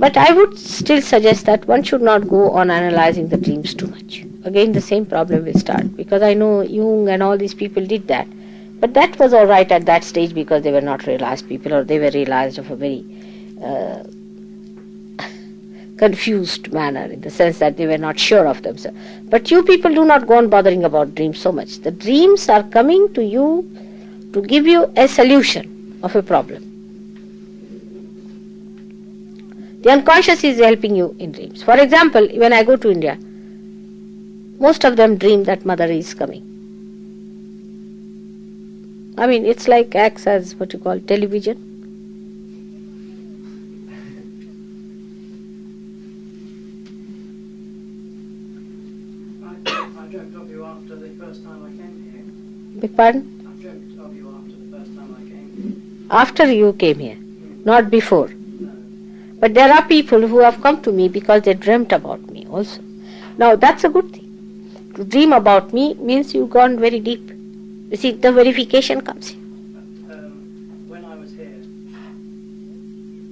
But I would still suggest that one should not go on analyzing the dreams too much. Again, the same problem will start, because I know Jung and all these people did that. But that was all right at that stage, because they were not realized people, or they were realized of a very confused manner, in the sense that they were not sure of themselves. But you people do not go on bothering about dreams so much. The dreams are coming to you to give you a solution of a problem. The unconscious is helping you in dreams. For example, when I go to India, most of them dream that mother is coming. I mean, it's like acts as what you call television. I dreamt of you after the first time I came here. Beg pardon? I dreamt of you after the first time I came After you came here, not before. here. No. But there are people who have come to me because they dreamt about me also. Now that's a good thing. To dream about me means you've gone very deep. You see, the verification comes here. When I was here,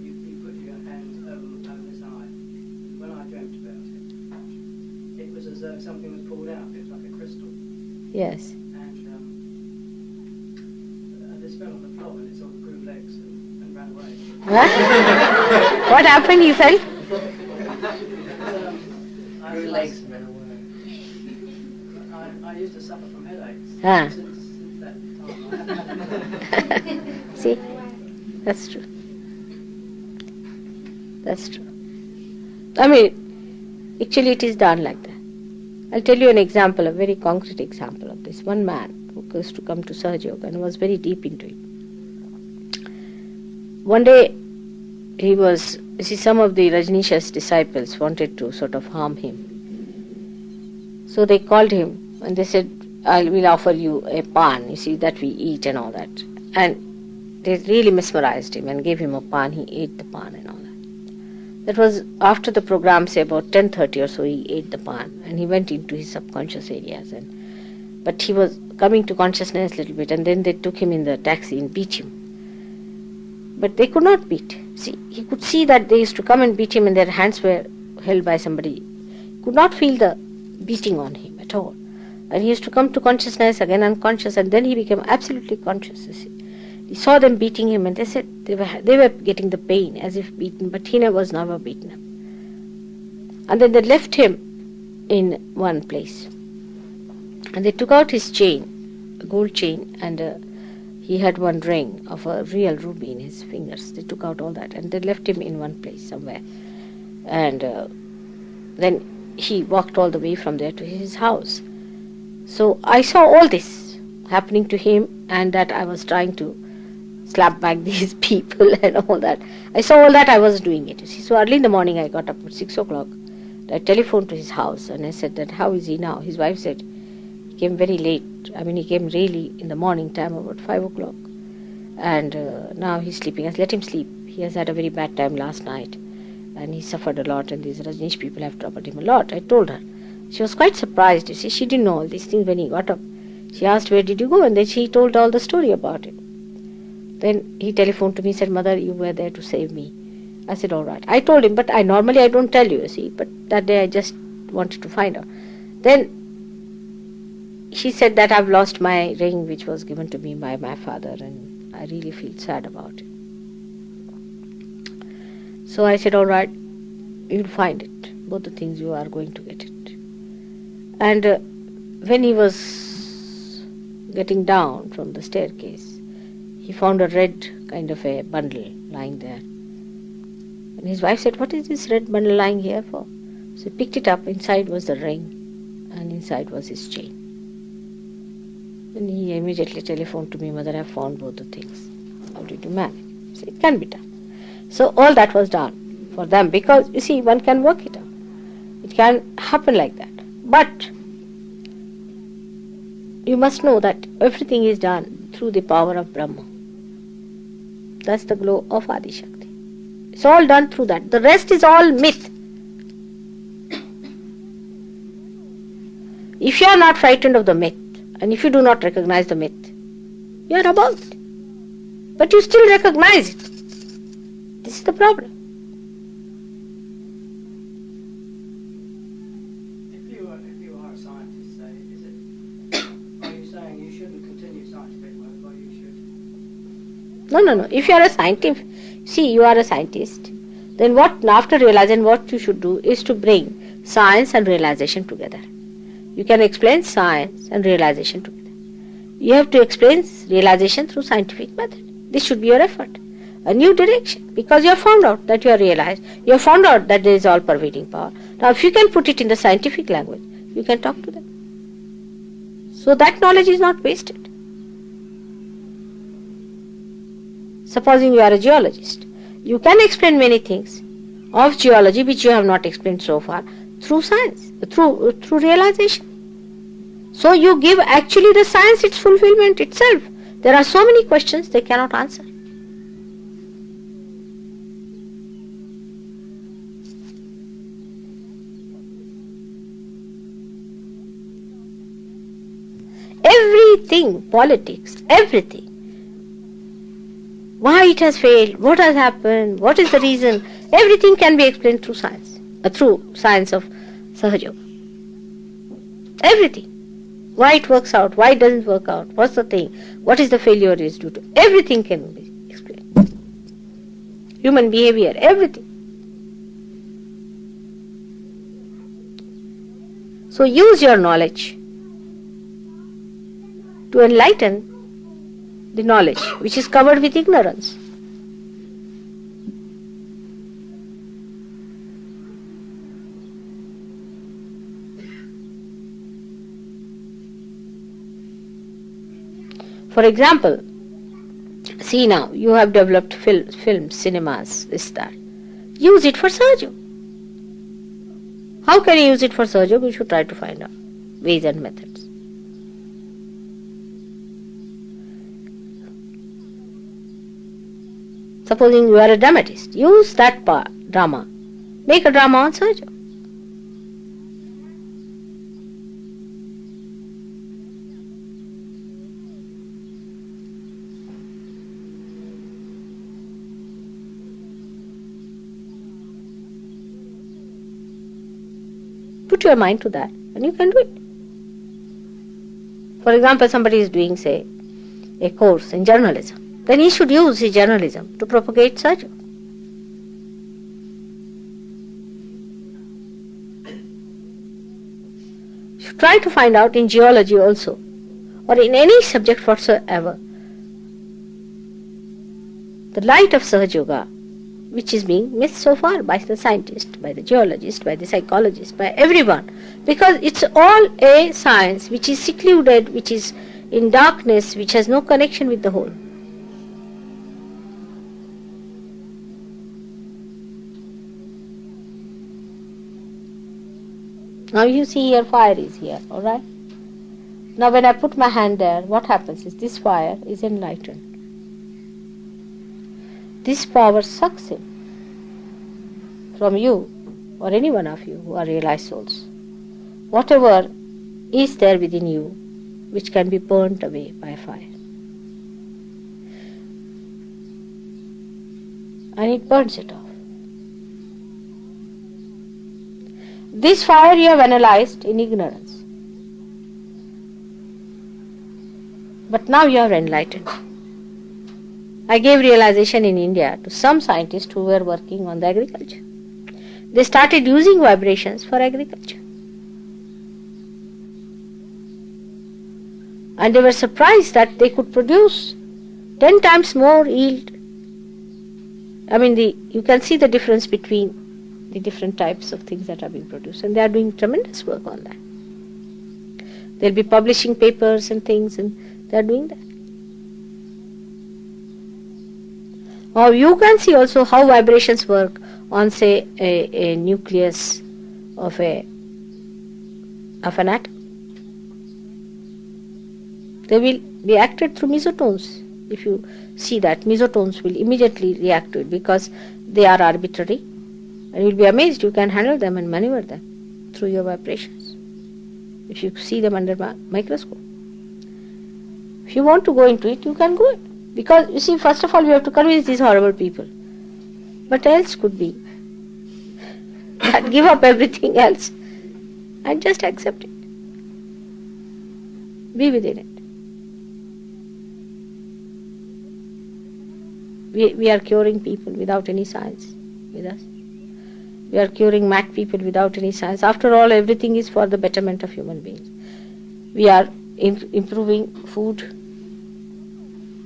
you put your hand over his eye. When I dreamt about it, it was as though something was pulled out. It was like a crystal. Yes. And this fell on the floor, and it sort of grew legs and ran away. Huh? What happened, you felt? I used to suffer from headaches. Ah. Since that time, I haven't had a See, that's true. That's true. I mean, actually it is done like that. I'll tell you an example, a very concrete example of this. One man who used to come to Sahaja Yoga and was very deep into it. One day, he was, you see, some of the Rajneesh's disciples wanted to sort of harm him. So they called him and they said, I will offer you a pan, you see, that we eat and all that. And they really mesmerized him and gave him a pan. He ate the pan and all that. That was after the program, say about 10:30 or so, he ate the pan and he went into his subconscious areas. But he was coming to consciousness a little bit, and then they took him in the taxi and beat him. But they could not beat. See, he could see that they used to come and beat him and their hands were held by somebody. He could not feel the beating on him at all. And he used to come to consciousness, again unconscious, and then he became absolutely conscious. You see. He saw them beating him and they said they were getting the pain as if beaten, but he was never beaten up. And then they left him in one place. And they took out his chain, a gold chain, and he had one ring of a real ruby in his fingers. They took out all that and they left him in one place somewhere. And then he walked all the way from there to his house. So I saw all this happening to him, and that I was trying to slap back these people and all that. I saw all that, I was doing it. You see. So early in the morning I got up at 6 o'clock. I telephoned to his house and I said that, how is he now? His wife said, he came very late. I mean, he came really in the morning time, about 5 o'clock. And now he's sleeping. I said, let him sleep. He has had a very bad time last night. And he suffered a lot, and these Rajneesh people have troubled him a lot. I told her. She was quite surprised, you see. She didn't know all these things when he got up. She asked, where did you go? And then she told all the story about it. Then he telephoned to me, said, Mother, you were there to save me. I said, all right. I told him, but I don't tell you, see. But that day I just wanted to find out. Then she said that I've lost my ring, which was given to me by my father, and I really feel sad about it. So I said, all right, you'll find it. Both the things, you are going to get it. And when he was getting down from the staircase, he found a red kind of a bundle lying there. And his wife said, what is this red bundle lying here for? So he picked it up. Inside was the ring, and inside was his chain. And he immediately telephoned to me, Mother, I found both the things. How did you manage? So it can be done. So all that was done for them, because, you see, one can work it out. It can happen like that. But you must know that everything is done through the power of Brahma. That's the glow of Adi Shakti. It's all done through that. The rest is all myth. If you are not frightened of the myth, and if you do not recognize the myth, you are above it. But you still recognize it. This is the problem. No. If you are a scientist, see, you are a scientist, then what, after realizing, what you should do is to bring science and realization together. You can explain science and realization together. You have to explain realization through scientific method. This should be your effort. A new direction, because you have found out that you have realized, you have found out that there is all pervading power. Now if you can put it in the scientific language, you can talk to them. So that knowledge is not wasted. Supposing you are a geologist, you can explain many things of geology which you have not explained so far through science, through realization. So you give actually the science its fulfillment itself. There are so many questions they cannot answer. Everything, politics, everything. Why it has failed, what has happened, what is the reason, everything can be explained through science of Sahaja Yoga. Everything. Why it works out, why it doesn't work out, what's the thing, what is the failure is due to, everything can be explained. Human behavior, everything. So use your knowledge to enlighten the knowledge which is covered with ignorance. For example, see now, you have developed films, cinemas, this, that. Use it for Sahaja Yoga. How can you use it for Sahaja Yoga? We should try to find out ways and methods. Supposing you are a dramatist, use that drama. Make a drama on Sahaja Yoga. Put your mind to that and you can do it. For example, somebody is doing, say, a course in journalism. Then he should use his journalism to propagate Sahaja Yoga. You should try to find out in geology also, or in any subject whatsoever, the light of Sahaja Yoga, which is being missed so far by the scientist, by the geologist, by the psychologist, by everyone. Because it's all a science which is secluded, which is in darkness, which has no connection with the whole. Now you see here, fire is here, alright? Now when I put my hand there, what happens is this fire is enlightened. This power sucks in from you or any one of you who are realized souls. Whatever is there within you which can be burnt away by fire. And it burns it off. This fire you have analyzed in ignorance. But now you are enlightened. I gave realization in India to some scientists who were working on the agriculture. They started using vibrations for agriculture. And they were surprised that they could produce 10 times more yield. I mean, you can see the difference between the different types of things that are being produced. And they are doing tremendous work on that. They'll be publishing papers and things, and they are doing that. Now you can see also how vibrations work on, say, a nucleus of an atom. They will be acted through mesotones. If you see that, mesotones will immediately react to it because they are arbitrary. And you will be amazed you can handle them and maneuver them through your vibrations. If you see them under microscope. If you want to go into it, you can go it. Because, you see, first of all, we have to convince these horrible people. But else could be. Give up everything else and just accept it. Be within it. We are curing people without any science with us. We are curing mad people without any science. After all, everything is for the betterment of human beings. We are improving food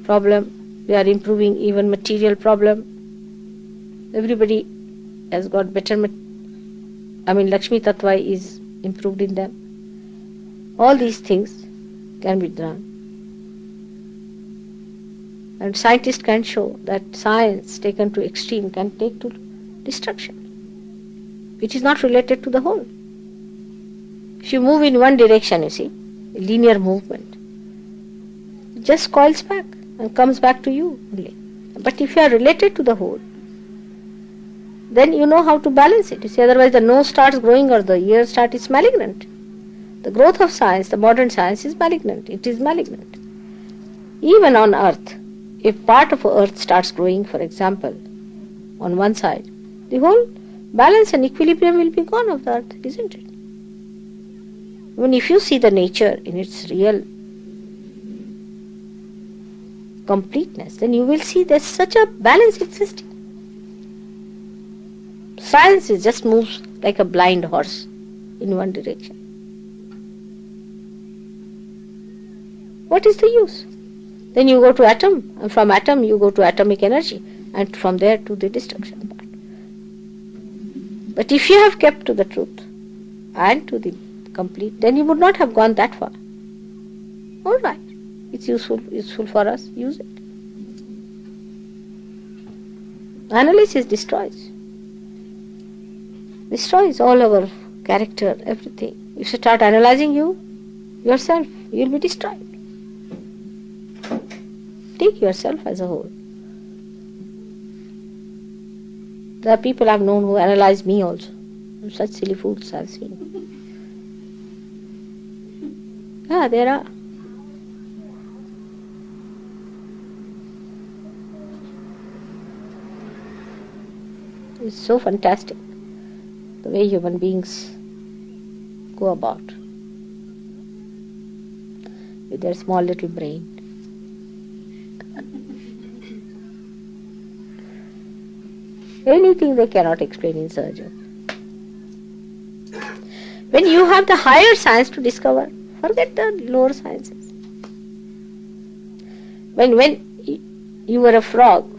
problem. We are improving even material problem. Everybody has got better. Lakshmi Tattva is improved in them. All these things can be done. And scientists can show that science taken to extreme can take to destruction. It is not related to the whole. If you move in one direction, you see, a linear movement, it just coils back and comes back to you only. But if you are related to the whole, then you know how to balance it. You see, otherwise the nose starts growing or the ear starts, it's malignant. The growth of science, the modern science is malignant. It is malignant. Even on earth, if part of earth starts growing, for example, on one side, the whole balance and equilibrium will be gone of the earth, isn't it? When if you see the nature in its real completeness, then you will see there's such a balance existing. Science just moves like a blind horse in one direction. What is the use? Then you go to atom, and from atom you go to atomic energy, and from there to the destruction part. But if you have kept to the truth and to the complete, then you would not have gone that far. All right, it's useful for us, use it. Analysis destroys all our character, everything. If you start analyzing yourself, you will be destroyed. Take yourself as a whole. There are people I have known who analyze me also. Such silly fools I have seen. Yeah, there are. It's so fantastic the way human beings go about with their small little brain. Anything they cannot explain in surgery. When you have the higher science to discover, forget the lower sciences. When you were a frog,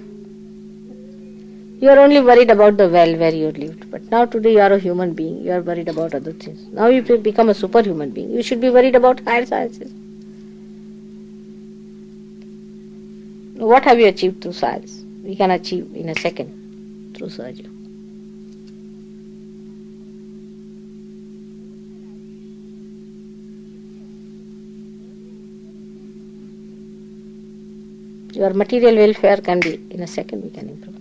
you are only worried about the well where you lived. But now today you are a human being, you are worried about other things. Now you become a superhuman being. You should be worried about higher sciences. What have you achieved through science? We can achieve in a second through surgery. Your material welfare can be, in a second we can improve.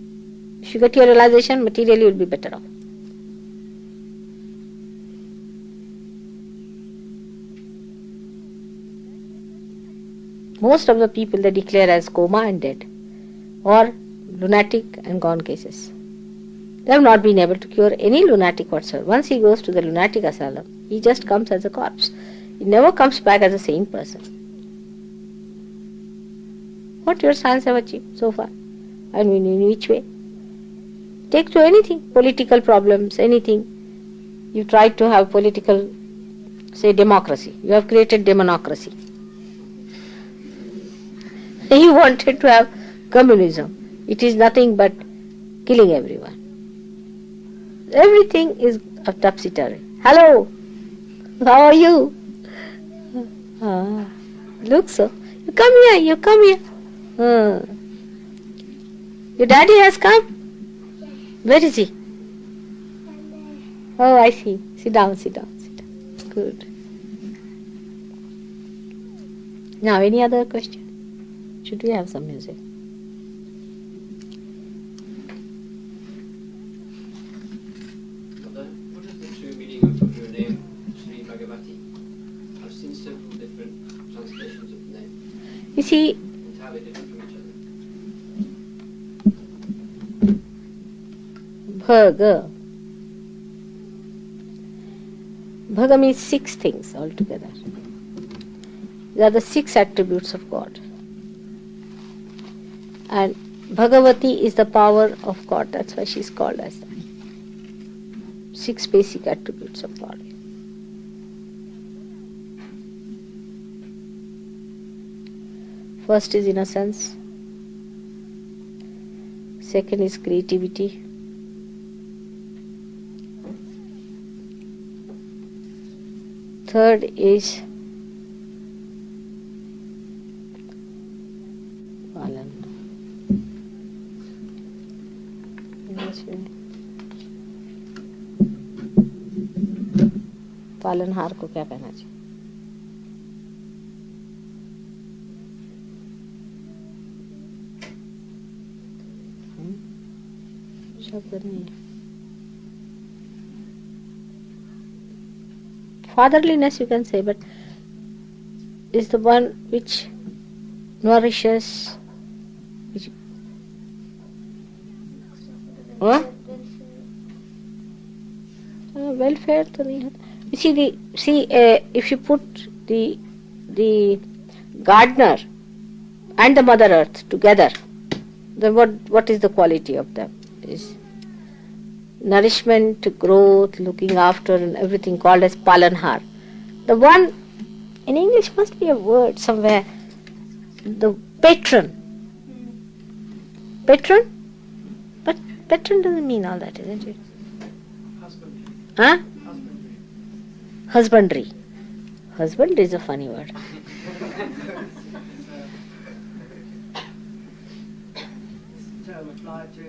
If you get your realization, materially you will be better off. Most of the people they declare as coma and dead, or lunatic and gone cases. They have not been able to cure any lunatic whatsoever. Once he goes to the lunatic asylum, he just comes as a corpse. He never comes back as a sane person. What your science have achieved so far? I mean, in which way? Take to anything, political problems, anything. You tried to have political, say, democracy. You have created demonocracy. You wanted to have communism. It is nothing but killing everyone. Everything is a topsy-turvy. Hello, how are you? Look so. You come here. Your daddy has come? Where is he? Oh, I see. Sit down. Good. Now, any other question? Should we have some music? What is the true meaning of your name, Sri Bhagavati? I've seen several different translations of the name. You see, Entirely different from each other. Bhaga. Bhaga means 6 things altogether. They are the 6 attributes of God. And Bhagavati is the power of God. That's why she's called as that. 6 basic attributes of God. First is innocence. Second is creativity. Third is palan. पालनहार को क्या कहना चाहिए? शब्द नहीं है. Fatherliness you can say, but is the one which nourishes, which welfare तो नहीं होता. You see, if you put the gardener and the Mother Earth together, then what is the quality of them? Is nourishment, growth, looking after, and everything called as palanhar. The one in English must be a word somewhere. The patron. Patron, but patron doesn't mean all that, isn't it? Husbandry. Huh? Husbandry. Husbandry. Husband is a funny word. Term applied to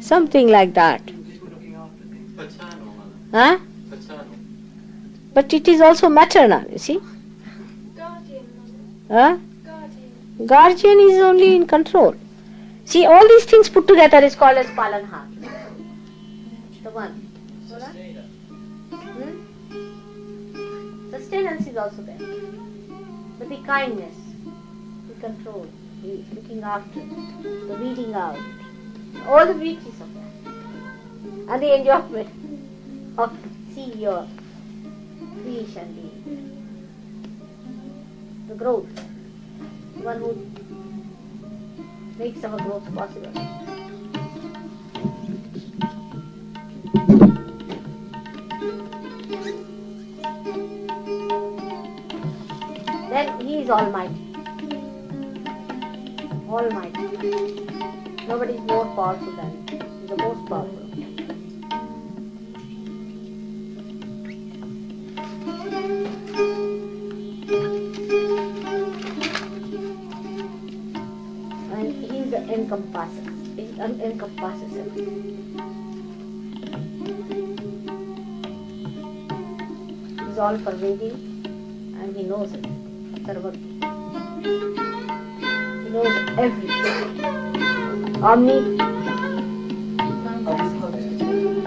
Something like that. people looking after things. Paternal, mother. Huh? Paternal. But it is also maternal, you see. Guardian, Huh? guardian. Guardian is only in control. See, all these things put together is called as palanhar. The one. Sustainer. Sustenance is also there. But the kindness, the control, the looking after, the weeding out, all the beauties of that. And the enjoyment of see your creation, the growth, the one who makes our growth possible. Then he is almighty. Almighty. Nobody is more powerful than him. He is the most powerful. And he is the encompasser. He encompasses everything. He is all pervading. And he knows it. Sarvagya. He knows everything.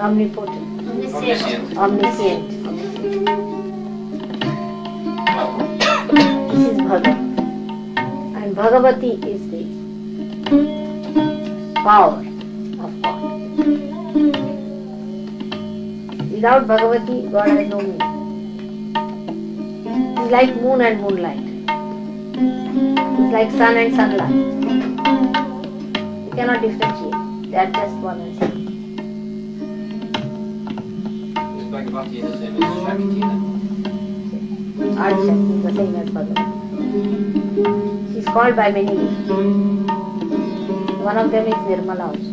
Omnipotent. Omniscient. This is Bhagavan. And Bhagavati is the power of God. Without Bhagavati, God has no meaning. It's like moon and moonlight. It's like sun and sunlight. You cannot differentiate. They are just one and same. Is Bhagavati the same as Shakti then? Adi Shakti is the same as Bhagavati. She is called by many names. One of them is Nirmala also.